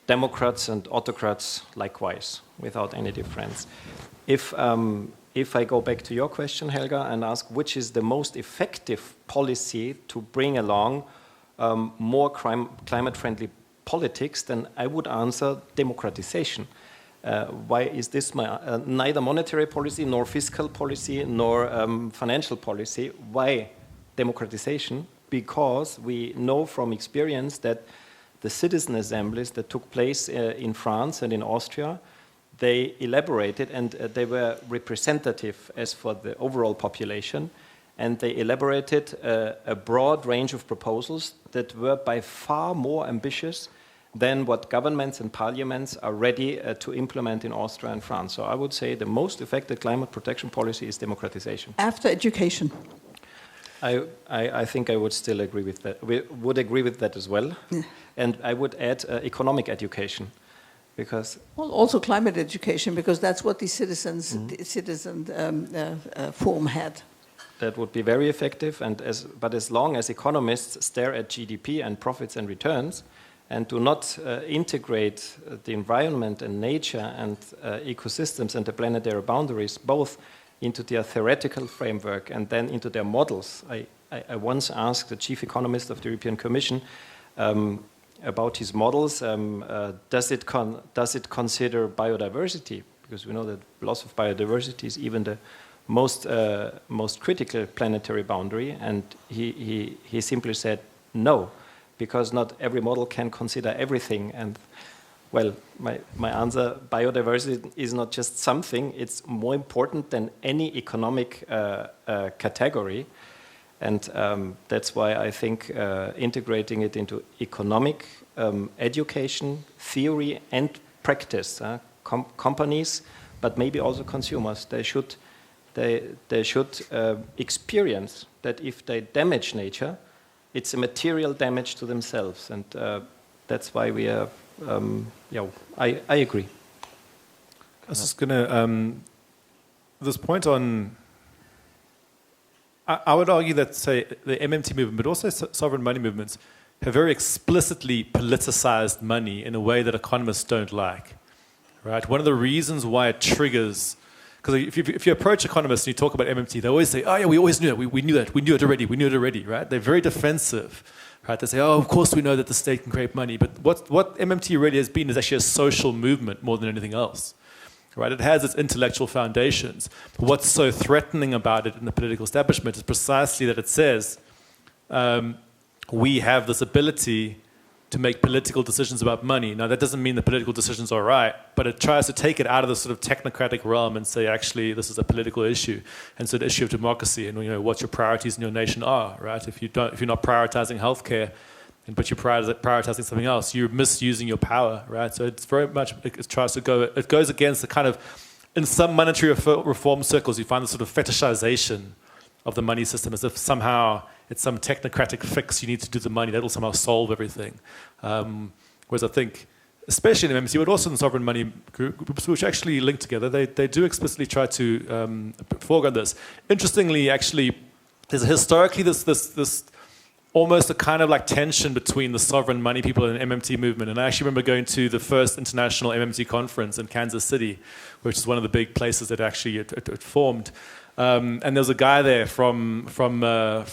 democrats and autocrats likewise, without any difference. If I go back to your question, Helga, and ask which is the most effective policy to bring along more climate-friendly politics, then I would answer democratization. Why is this neither monetary policy, nor fiscal policy, nor financial policy? Why democratization? Because we know from experience that the citizen assemblies that took place in France and in Austria, they elaborated, and they were representative as for the overall population, and they elaborated a broad range of proposals that were by far more ambitious than what governments and parliaments are ready to implement in Austria and France. So I would say the most effective climate protection policy is democratization. After education. I think I would still agree with that. We would agree with that as well. Yeah. And I would add economic education. Because also climate education, because that's what the citizen forum had. That would be very effective, but as long as economists stare at GDP and profits and returns, and do not integrate the environment and nature and ecosystems and the planetary boundaries both into their theoretical framework and then into their models. I once asked the chief economist of the European Commission about his models. Does it consider biodiversity? Because we know that loss of biodiversity is even the most critical planetary boundary, and he simply said no, because not every model can consider everything. And well, my answer, biodiversity is not just something, it's more important than any economic category. And that's why I think integrating it into economic education, theory and practice, companies, but maybe also consumers, they should experience that if they damage nature, it's a material damage to themselves, and that's why we have. I agree. I was just gonna this point on. I would argue that, say, the MMT movement, but also sovereign money movements, have very explicitly politicized money in a way that economists don't like. Right? One of the reasons why it triggers. Because if you approach economists and you talk about MMT, they always say, oh yeah, we always knew that, we knew that, we knew it already, right? They're very defensive, right? They say, oh, of course we know that the state can create money, but what MMT really has been is actually a social movement more than anything else. right? It has its intellectual foundations. But what's so threatening about it in the political establishment is precisely that it says we have this ability to make political decisions about money. Now, that doesn't mean the political decisions are right, but it tries to take it out of the sort of technocratic realm and say, actually, this is a political issue, and it's an issue of democracy, and what your priorities in your nation are, right? If you're not prioritizing healthcare, but you're prioritizing something else, you're misusing your power, right? So it's very much, it goes against the kind of, in some monetary reform circles, you find the sort of fetishization of the money system as if somehow it's some technocratic fix, you need to do the money, that'll somehow solve everything. Whereas I think, especially in MMT, but also in sovereign money groups, which actually link together, they do explicitly try to foreground this. Interestingly, actually, there's historically this almost a kind of like tension between the sovereign money people and the MMT movement. And I actually remember going to the first international MMT conference in Kansas City, which is one of the big places that actually it formed. And there was a guy there from a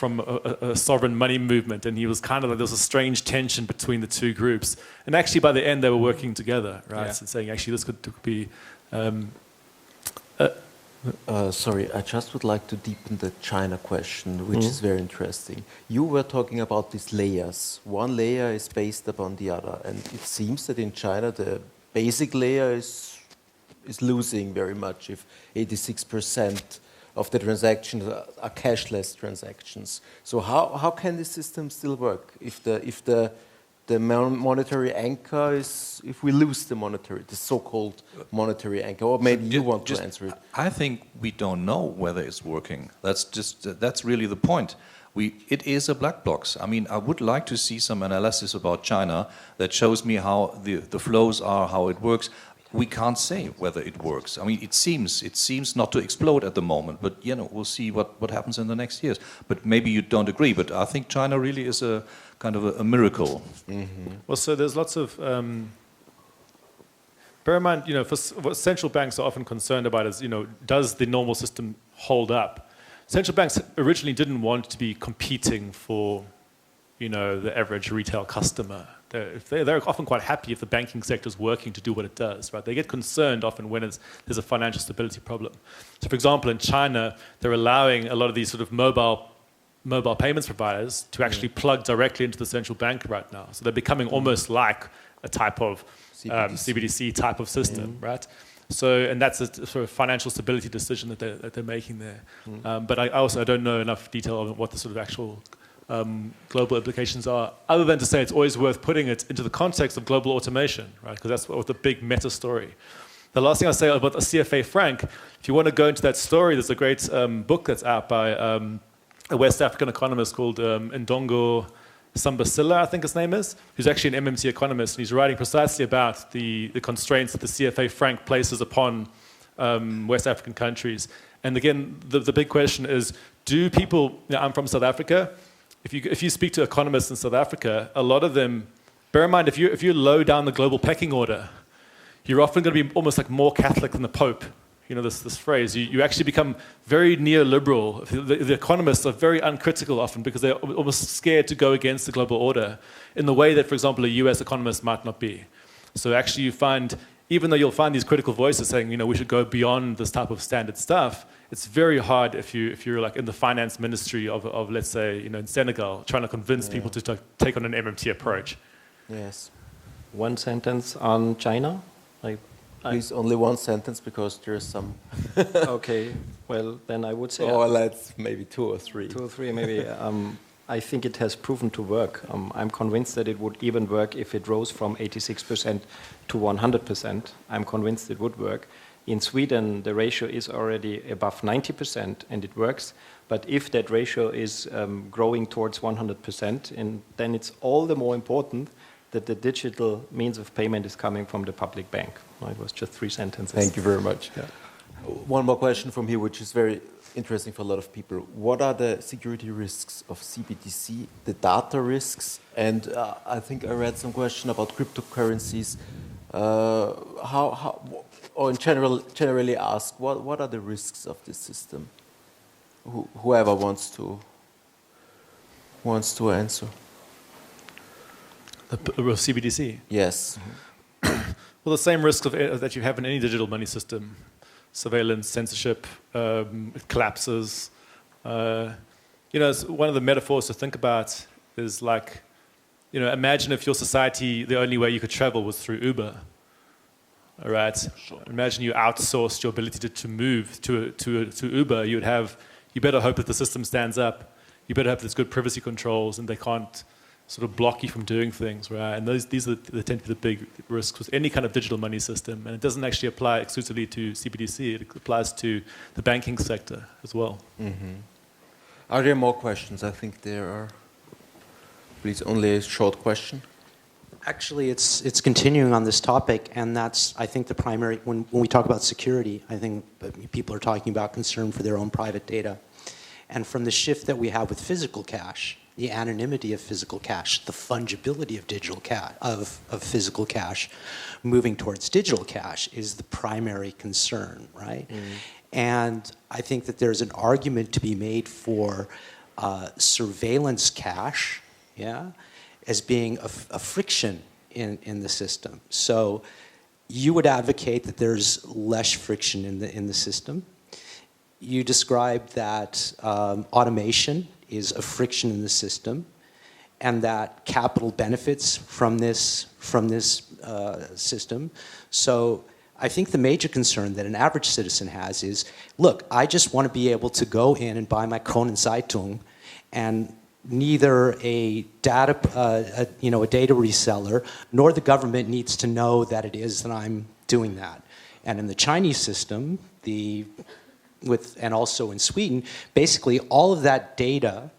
sovereign money movement, and he was kind of like, there was a strange tension between the two groups. And actually, by the end, they were working together, right? Yeah. And saying, actually, this could be. Sorry, I just would like to deepen the China question, which is very interesting. You were talking about these layers. One layer is based upon the other, and it seems that in China the basic layer is losing very much. If 86% of the transactions are cashless transactions, so how can this system still work if the monetary anchor is, if we lose the so-called monetary anchor, or maybe you want to answer it. I think we don't know whether it's working. That's really the point. It is a black box. I mean, I would like to see some analysis about China that shows me how the flows are, how it works. We can't say whether it works. I mean, it seems not to explode at the moment, but we'll see what happens in the next years. But maybe you don't agree, but I think China really is a kind of a miracle. Mm-hmm. Well, so there's lots of bear in mind, what central banks are often concerned about is, does the normal system hold up? Central banks originally didn't want to be competing for, the average retail customer. They're often quite happy if the banking sector is working to do what it does, right? They get concerned often when there's a financial stability problem. So, for example, in China, they're allowing a lot of these sort of mobile payments providers to actually plug directly into the central bank right now. So they're becoming almost like a type of CBDC type of system, right? So, and that's a sort of financial stability decision that they're making there. But I don't know enough detail on what the sort of actual global implications are, other than to say it's always worth putting it into the context of global automation, right? Because that's what the big meta story. The last thing I'll say about the CFA franc, if you want to go into that story, there's a great book that's out by a West African economist called Ndongo Sambasila, I think his name is, who's actually an MMT economist, and he's writing precisely about the constraints that the CFA franc places upon West African countries. And again, the big question is, do people, I'm from South Africa, if you speak to economists in South Africa, a lot of them, bear in mind, if you're low down the global pecking order, you're often going to be almost like more Catholic than the Pope. This phrase. You actually become very neoliberal. The economists are very uncritical often because they're almost scared to go against the global order in the way that, for example, a US economist might not be. So actually you find, even though you'll find these critical voices saying, we should go beyond this type of standard stuff, it's very hard if you're like in the finance ministry of let's say, in Senegal, trying to convince people to take on an MMT approach. Yes. One sentence on China. Please, only one sentence because there's some. Okay, well then I would say. Or let's maybe two or three. Two or three, maybe. I think it has proven to work. I'm convinced that it would even work if it rose from 86% to 100%. I'm convinced it would work. In Sweden, the ratio is already above 90%, and it works. But if that ratio is growing towards 100%, and then it's all the more important that the digital means of payment is coming from the public bank. It was just 3 sentences. Thank you very much. Yeah. One more question from here, which is very interesting for a lot of people. What are the security risks of CBDC, the data risks, and I think I read some question about cryptocurrencies. Or in generally ask, what are the risks of this system? Whoever wants to answer. The CBDC? Yes. Well, the same risks that you have in any digital money system. Surveillance, censorship, it collapses. One of the metaphors to think about is like, imagine if your society, the only way you could travel was through Uber. All right. Sure. Imagine you outsourced your ability to move to Uber. You better hope that the system stands up. You better hope there's good privacy controls and they can't sort of block you from doing things, right? And these tend to be the big risks with any kind of digital money system. And it doesn't actually apply exclusively to CBDC. It applies to the banking sector as well. Mm-hmm. Are there more questions? I think there are. Please, only a short question. Actually, it's continuing on this topic, and that's, I think, the primary, when we talk about security, I think people are talking about concern for their own private data. And from the shift that we have with physical cash, the anonymity of physical cash, the fungibility of digital cash, of physical cash, moving towards digital cash is the primary concern, right? Mm. And I think that there's an argument to be made for surveillance cash, as being a friction in the system. So you would advocate that there's less friction in the system. You described that automation is a friction in the system, and that capital benefits from this system. So I think the major concern that an average citizen has is, look, I just want to be able to go in and buy my Kronenzeitung, and neither a data reseller nor the government needs to know that it is that I'm doing that. And in the Chinese system, and also in Sweden, basically all of that data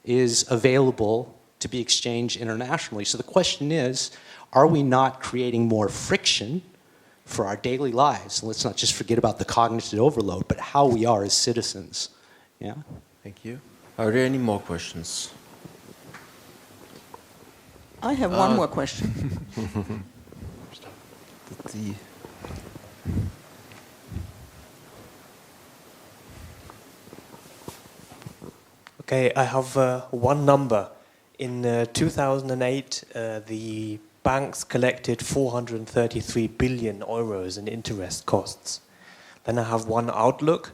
is available to be exchanged internationally. So the question is, are we not creating more friction for our daily lives? And let's not just forget about the cognitive overload, but how we are as citizens. Yeah. Thank you. Are there any more questions? I have one more question. Okay, I have one number. In 2008, the banks collected 433 billion euros in interest costs. Then I have one outlook.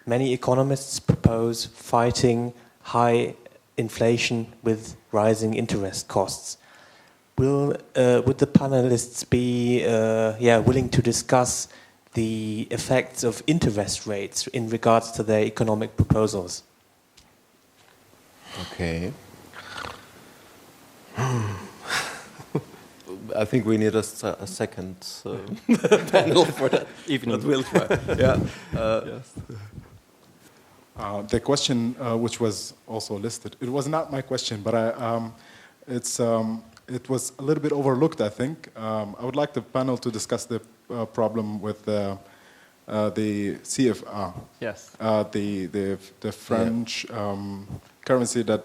Many economists propose fighting high inflation with rising interest costs. Would the panelists be willing to discuss the effects of interest rates in regards to their economic proposals? Okay. I think we need a second panel for that. But we'll try. Yeah. Yes. The question, which was also listed, it was not my question, but it was a little bit overlooked, I think. I would like the panel to discuss the problem with the CFA. Yes. The French currency that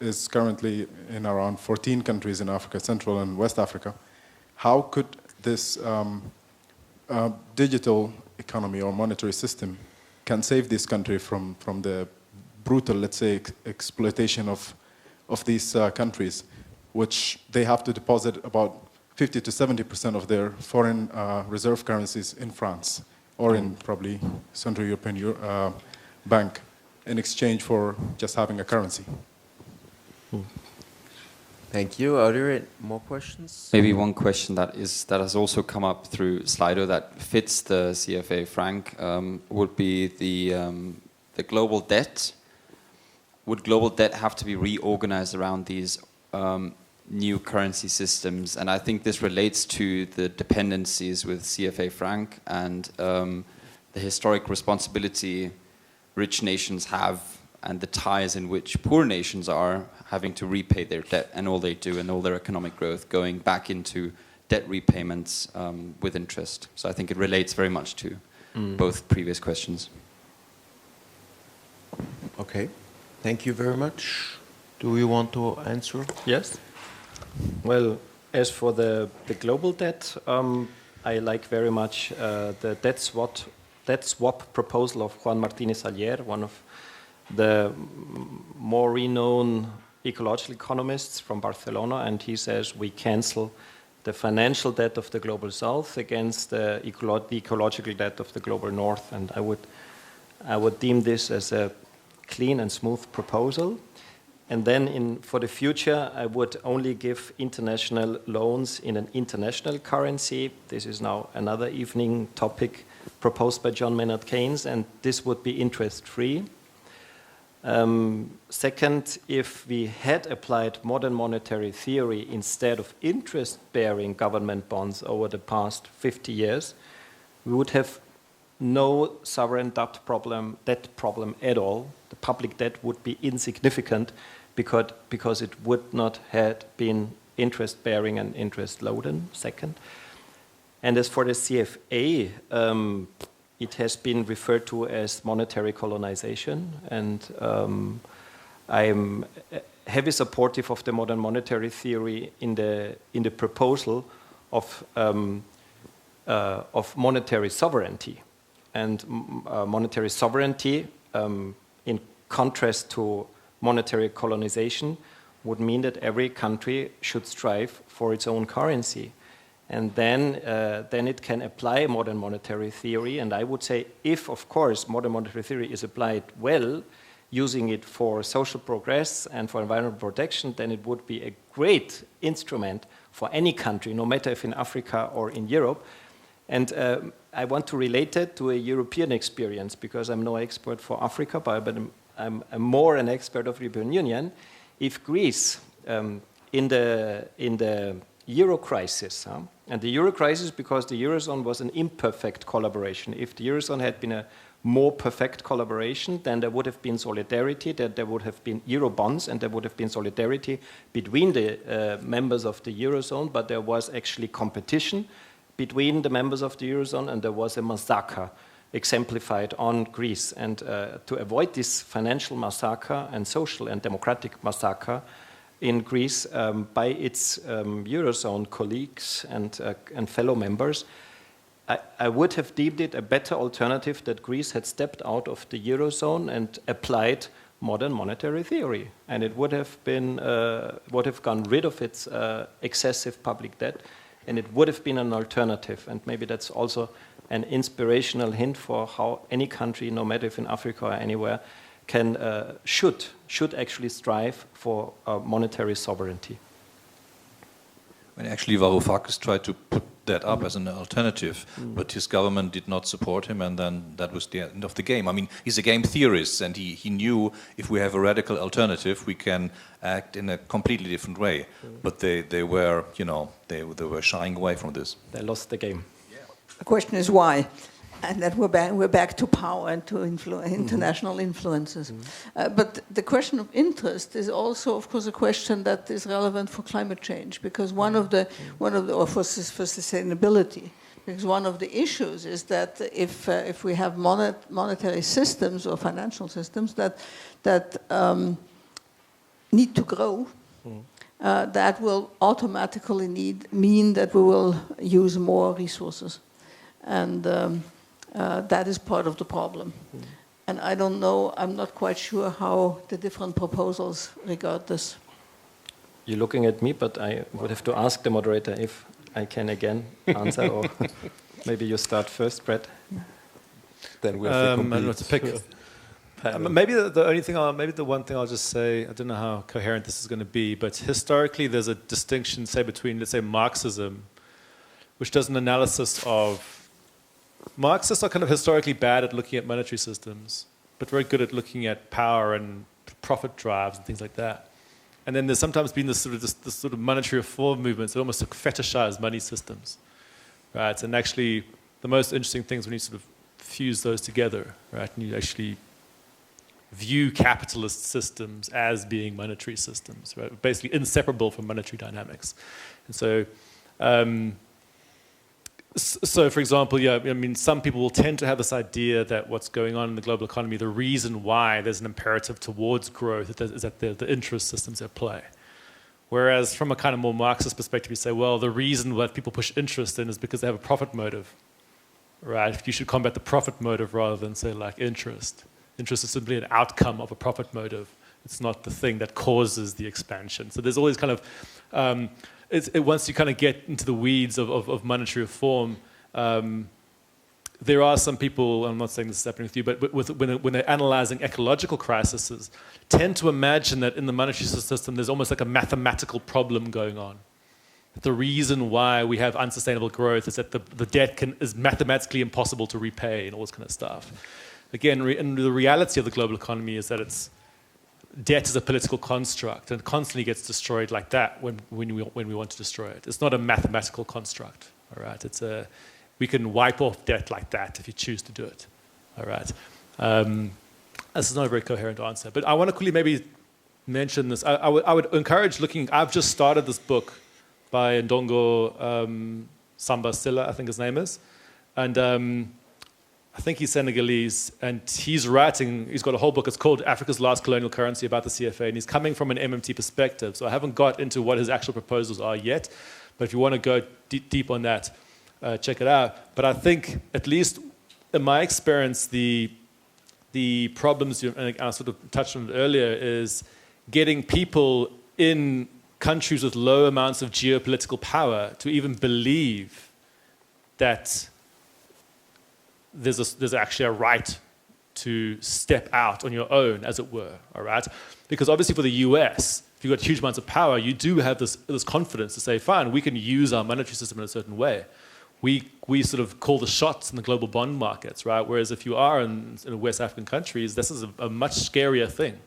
is currently in around 14 countries in Africa, Central and West Africa. How could this digital economy or monetary system can save this country from the brutal, let's say, exploitation of these countries, which they have to deposit about 50 to 70% of their foreign reserve currencies in France or in probably Central European Bank in exchange for just having a currency. Thank you. Are there more questions? Maybe one question that has also come up through Slido that fits the CFA franc would be the global debt. Would global debt have to be reorganized around these new currency systems? And I think this relates to the dependencies with CFA franc and the historic responsibility rich nations have and the ties in which poor nations are having to repay their debt and all they do and all their economic growth going back into debt repayments with interest. So I think it relates very much to both previous questions. Okay. Thank you very much. Do you want to answer? Yes. Well, as for the global debt, I like very much the debt swap proposal of Juan Martínez Alier, one of the more renowned ecological economists from Barcelona, and he says we cancel the financial debt of the global south against the ecological debt of the global north. And I would deem this as a clean and smooth proposal. And then for the future, I would only give international loans in an international currency. This is now another evening topic proposed by John Maynard Keynes, and this would be interest-free. Second, if we had applied modern monetary theory instead of interest-bearing government bonds over the past 50 years, we would have no sovereign debt problem at all. The public debt would be insignificant because it would not have been interest-bearing and interest-loaded, second. And as for the CFA, it has been referred to as monetary colonization, and I'm heavy supportive of the modern monetary theory in the proposal of monetary sovereignty. And monetary sovereignty, in contrast to monetary colonization, would mean that every country should strive for its own currency. And then it can apply modern monetary theory. And I would say, if, of course, modern monetary theory is applied well, using it for social progress and for environmental protection, then it would be a great instrument for any country, no matter if in Africa or in Europe. And I want to relate it to a European experience, because I'm no expert for Africa, but I'm more an expert of the European Union. If Greece, in the Euro crisis, and the Euro crisis because the Eurozone was an imperfect collaboration. If the Eurozone had been a more perfect collaboration, then there would have been solidarity, that there would have been Euro bonds, and there would have been solidarity between the members of the Eurozone, but there was actually competition between the members of the Eurozone, and there was a massacre exemplified on Greece. And to avoid this financial massacre and social and democratic massacre in Greece by its Eurozone colleagues and fellow members, I would have deemed it a better alternative that Greece had stepped out of the Eurozone and applied modern monetary theory. And it would have gone rid of its excessive public debt, and it would have been an alternative. And maybe that's also an inspirational hint for how any country, no matter if in Africa or anywhere, should actually strive for monetary sovereignty. And actually, Varoufakis tried to put that up as an alternative, but his government did not support him, and then that was the end of the game. I mean, he's a game theorist, and he knew if we have a radical alternative, we can act in a completely different way. But they were, they were shying away from this. They lost the game. The question is why, and that we're back to power and to international influences. But the question of interest is also, of course, a question that is relevant for climate change, because or for sustainability. Because one of the issues is that if we have monetary systems or financial systems that need to grow, that will automatically mean that we will use more resources. And that is part of the problem. And I don't know, I'm not quite sure how the different proposals regard this. You're looking at me, but I would have to ask the moderator if I can again answer, or maybe you start first, Brett. Then we'll I don't know what to pick. Maybe the one thing I'll just say, I don't know how coherent this is going to be, but historically there's a distinction, say, between, let's say, Marxism, which does an analysis of Marxists are kind of historically bad at looking at monetary systems, but very good at looking at power and profit drives and things like that. And then there's sometimes been this sort of monetary reform movements that almost fetishize money systems, right? And actually, the most interesting thing is when you sort of fuse those together, right? And you actually view capitalist systems as being monetary systems, right? Basically inseparable from monetary dynamics. And so, for example, some people will tend to have this idea that what's going on in the global economy, the reason why there's an imperative towards growth is that the interest systems at play. Whereas from a kind of more Marxist perspective, you say, well, the reason that people push interest in is because they have a profit motive, right? You should combat the profit motive rather than say like interest. Interest is simply an outcome of a profit motive. It's not the thing that causes the expansion. So there's always kind of once you kind of get into the weeds of monetary reform, there are some people, I'm not saying this is happening with you, but when they're analyzing ecological crises, tend to imagine that in the monetary system there's almost like a mathematical problem going on. The reason why we have unsustainable growth is that the debt is mathematically impossible to repay and all this kind of stuff. Again, and the reality of the global economy is that debt is a political construct and constantly gets destroyed like that when we want to destroy it. It's not a mathematical construct, all right? We can wipe off debt like that if you choose to do it, all right? This is not a very coherent answer, but I want to quickly maybe mention this. I would encourage looking. I've just started this book by Ndongo Samba Silla, I think his name is, and I think he's Senegalese, and he's got a whole book. It's called Africa's Last Colonial Currency, about the CFA, and he's coming from an MMT perspective. So I haven't got into what his actual proposals are yet, but if you want to go deep on that, check it out. But I think, at least in my experience, the problems, and I sort of touched on it earlier, is getting people in countries with low amounts of geopolitical power to even believe that there's actually a right to step out on your own, as it were, all right? Because obviously for the US, if you've got huge amounts of power, you do have this confidence to say, fine, we can use our monetary system in a certain way. We sort of call the shots in the global bond markets, right? Whereas if you are in West African countries, this is a much scarier thing,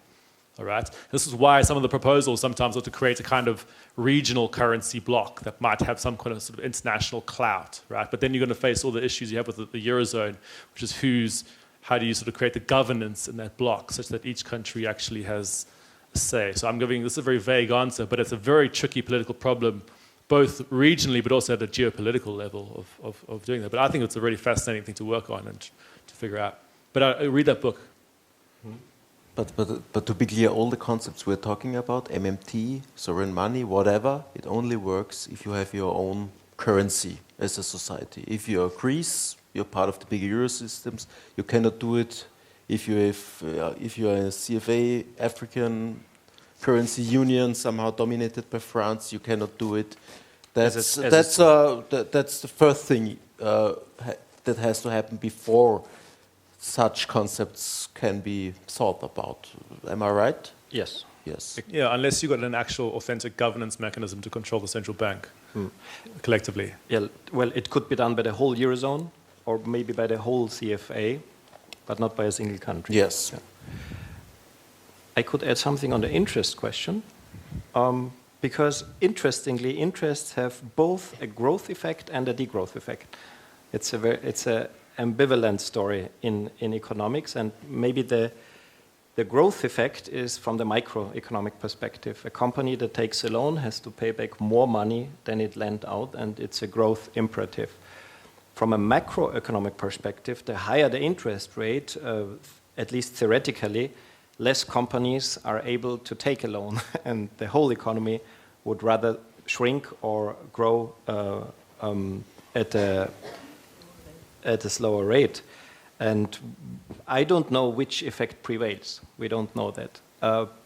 all right? This is why some of the proposals sometimes are to create a kind of regional currency bloc that might have some kind of sort of international clout, right? But then you're going to face all the issues you have with the Eurozone, which is how do you sort of create the governance in that bloc such that each country actually has a say? So this is a very vague answer, but it's a very tricky political problem, both regionally but also at a geopolitical level of doing that. But I think it's a really fascinating thing to work on and to figure out. But I read that book. But to be clear, all the concepts we're talking about, MMT, sovereign money, whatever, it only works if you have your own currency as a society. If you're Greece, you're part of the big Euro systems. You cannot do it if you're a CFA, African currency union, somehow dominated by France. You cannot do it. That's the first thing that has to happen before such concepts can be thought about. Am I right? Yes. Yes. Yeah, unless you've got an actual authentic governance mechanism to control the central bank collectively. Yeah, well, it could be done by the whole Eurozone or maybe by the whole CFA, but not by a single country. Yes. Yeah. I could add something on the interest question, because interestingly, interests have both a growth effect and a degrowth effect. It's a ambivalent story in economics, and maybe the growth effect is from the microeconomic perspective. A company that takes a loan has to pay back more money than it lent out, and it's a growth imperative. From a macroeconomic perspective, the higher the interest rate, at least theoretically, less companies are able to take a loan, and the whole economy would rather shrink or grow at a slower rate. And I don't know which effect prevails. We don't know that.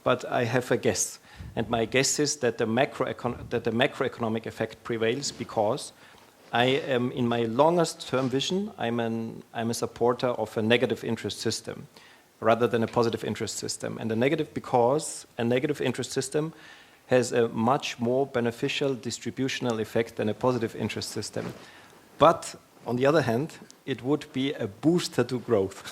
But I have a guess. And my guess is that the macroeconomic effect prevails because I am, in my longest term vision, I'm a supporter of a negative interest system rather than a positive interest system. And because a negative interest system has a much more beneficial distributional effect than a positive interest system. But on the other hand, it would be a booster to growth.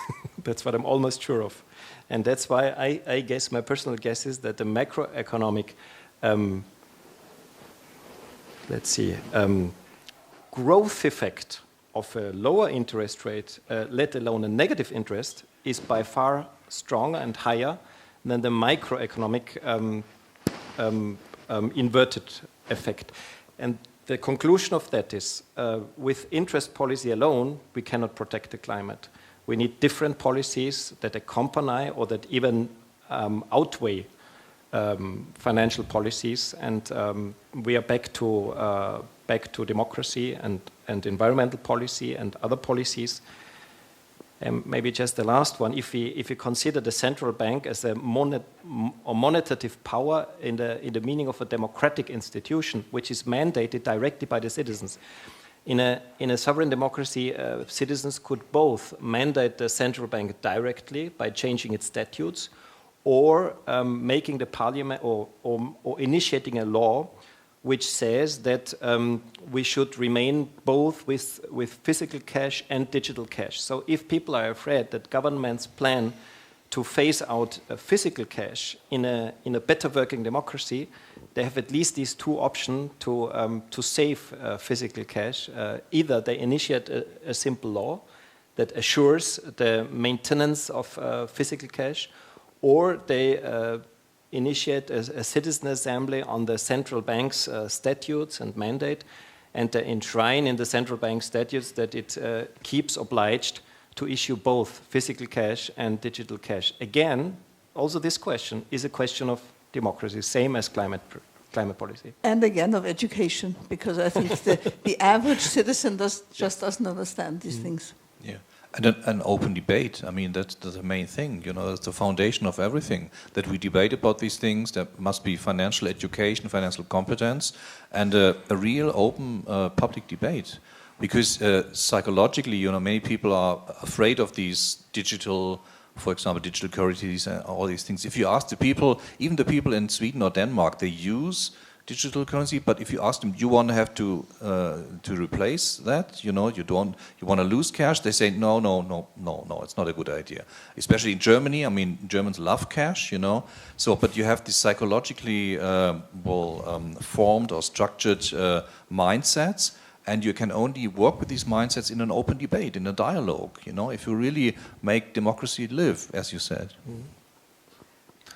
That's what I'm almost sure of. And that's why I guess, my personal guess is that the macroeconomic, growth effect of a lower interest rate, let alone a negative interest, is by far stronger and higher than the microeconomic inverted effect. And the conclusion of that is, with interest policy alone, we cannot protect the climate. We need different policies that accompany or that even outweigh financial policies, and we are back to democracy and environmental policy and other policies. And maybe just the last one, if we consider the central bank as a monetative power in the meaning of a democratic institution, which is mandated directly by the citizens. In a sovereign democracy, citizens could both mandate the central bank directly by changing its statutes, or making the parliament or initiating a law which says that we should remain both with physical cash and digital cash. So if people are afraid that governments plan to phase out physical cash in a better working democracy, they have at least these two options to save physical cash. Either they initiate a simple law that assures the maintenance of physical cash, or they initiate a citizen assembly on the central bank's statutes and mandate, and enshrine in the central bank statutes that it keeps obliged to issue both physical cash and digital cash. Again, also this question is a question of democracy, same as climate policy. And again of education, because I think the average citizen just doesn't understand these things. Yeah. And an open debate. I mean, that's the main thing. You know, that's the foundation of everything. That we debate about these things. There must be financial education, financial competence, and a real open public debate. Because psychologically, you know, many people are afraid of these digital, for example, digital currencies and all these things. If you ask the people, even the people in Sweden or Denmark, they use digital currency, but if you ask them, you want to have to replace that, you know, you want to lose cash, they say no, it's not a good idea. Especially in Germany, I mean, Germans love cash, you know. So, but you have this psychologically formed or structured mindsets, and you can only work with these mindsets in an open debate, in a dialogue, you know, if you really make democracy live, as you said.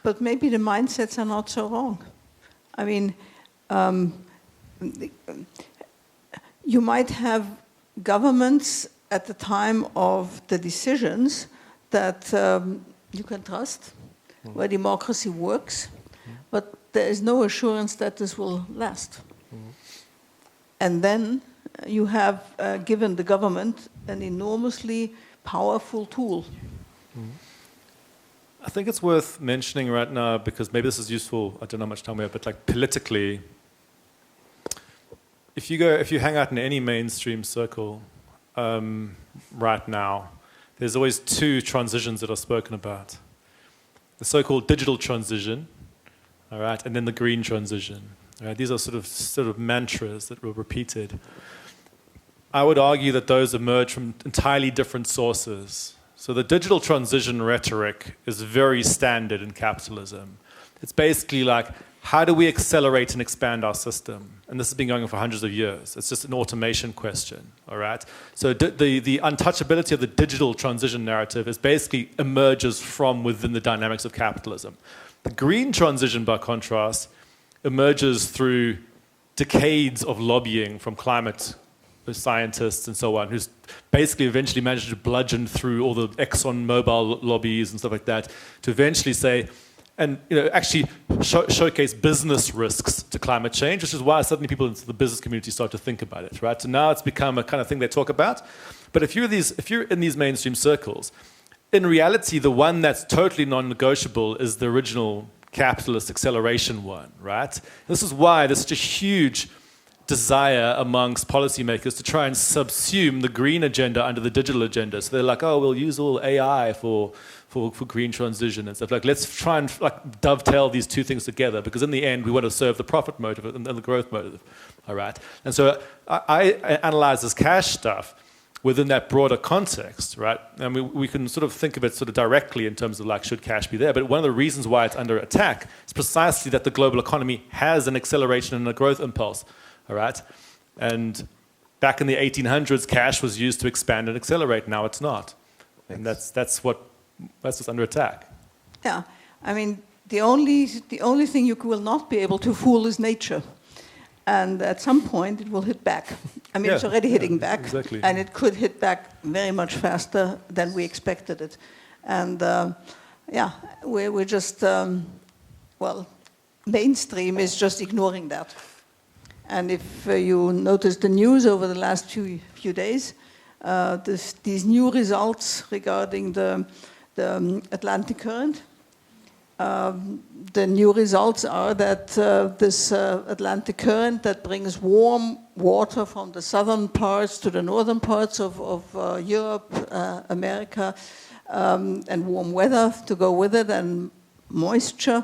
But maybe the mindsets are not so wrong. I mean, you might have governments at the time of the decisions that you can trust, where democracy works, but there is no assurance that this will last. And then you have given the government an enormously powerful tool. I think it's worth mentioning right now, because maybe this is useful, I don't know how much time we have, but like politically, if you hang out in any mainstream circle right now, there's always two transitions that are spoken about. The so-called digital transition, all right, and then the green transition. All right? These are sort of mantras that were repeated. I would argue that those emerge from entirely different sources. So the digital transition rhetoric is very standard in capitalism. It's basically like, how do we accelerate and expand our system? And this has been going on for hundreds of years. It's just an automation question, all right? So the untouchability of the digital transition narrative is basically emerges from within the dynamics of capitalism. The green transition, by contrast, emerges through decades of lobbying from climate scientists and so on, who's basically eventually managed to bludgeon through all the Exxon Mobil lobbies and stuff like that to eventually say, and actually showcase business risks to climate change, which is why suddenly people in the business community start to think about it, right? So now it's become a kind of thing they talk about. But if you're in these mainstream circles, in reality, the one that's totally non-negotiable is the original capitalist acceleration one, right? This is why there's such a huge desire amongst policymakers to try and subsume the green agenda under the digital agenda. So they're like, oh, we'll use all AI for green transition and stuff. Like, let's try and dovetail these two things together, because in the end, we want to serve the profit motive and the growth motive, all right? And so I analyze this cash stuff within that broader context, right? And we can sort of think of it sort of directly in terms of like, should cash be there? But one of the reasons why it's under attack is precisely that the global economy has an acceleration and a growth impulse. All right, and back in the 1800s, cash was used to expand and accelerate. Now it's not, and that's what's under attack. Yeah, I mean the only thing you will not be able to fool is nature, and at some point it will hit back. I mean, it's already hitting back, exactly. And it could hit back very much faster than we expected it. And we're just mainstream is just ignoring that. And if you notice the news over the last few days, these new results regarding the Atlantic current. The new results are that this Atlantic current that brings warm water from the southern parts to the northern parts of Europe, America, and warm weather to go with it, and moisture,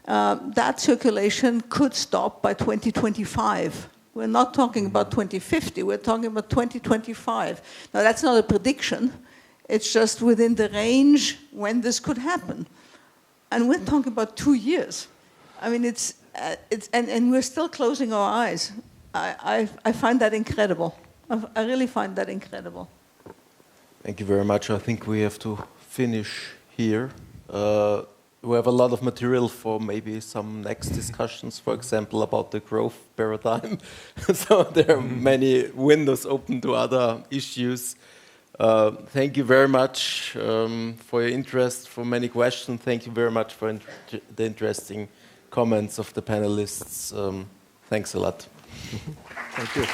that circulation could stop by 2025. We're not talking about 2050, we're talking about 2025. Now that's not a prediction, it's just within the range when this could happen. And we're talking about 2 years. I mean, and we're still closing our eyes. I find that incredible. I really find that incredible. Thank you very much. I think we have to finish here. We have a lot of material for maybe some next discussions, for example, about the growth paradigm. So there are many windows open to other issues. Thank you very much for your interest, for many questions. Thank you very much for the interesting comments of the panelists. Thanks a lot. Thank you.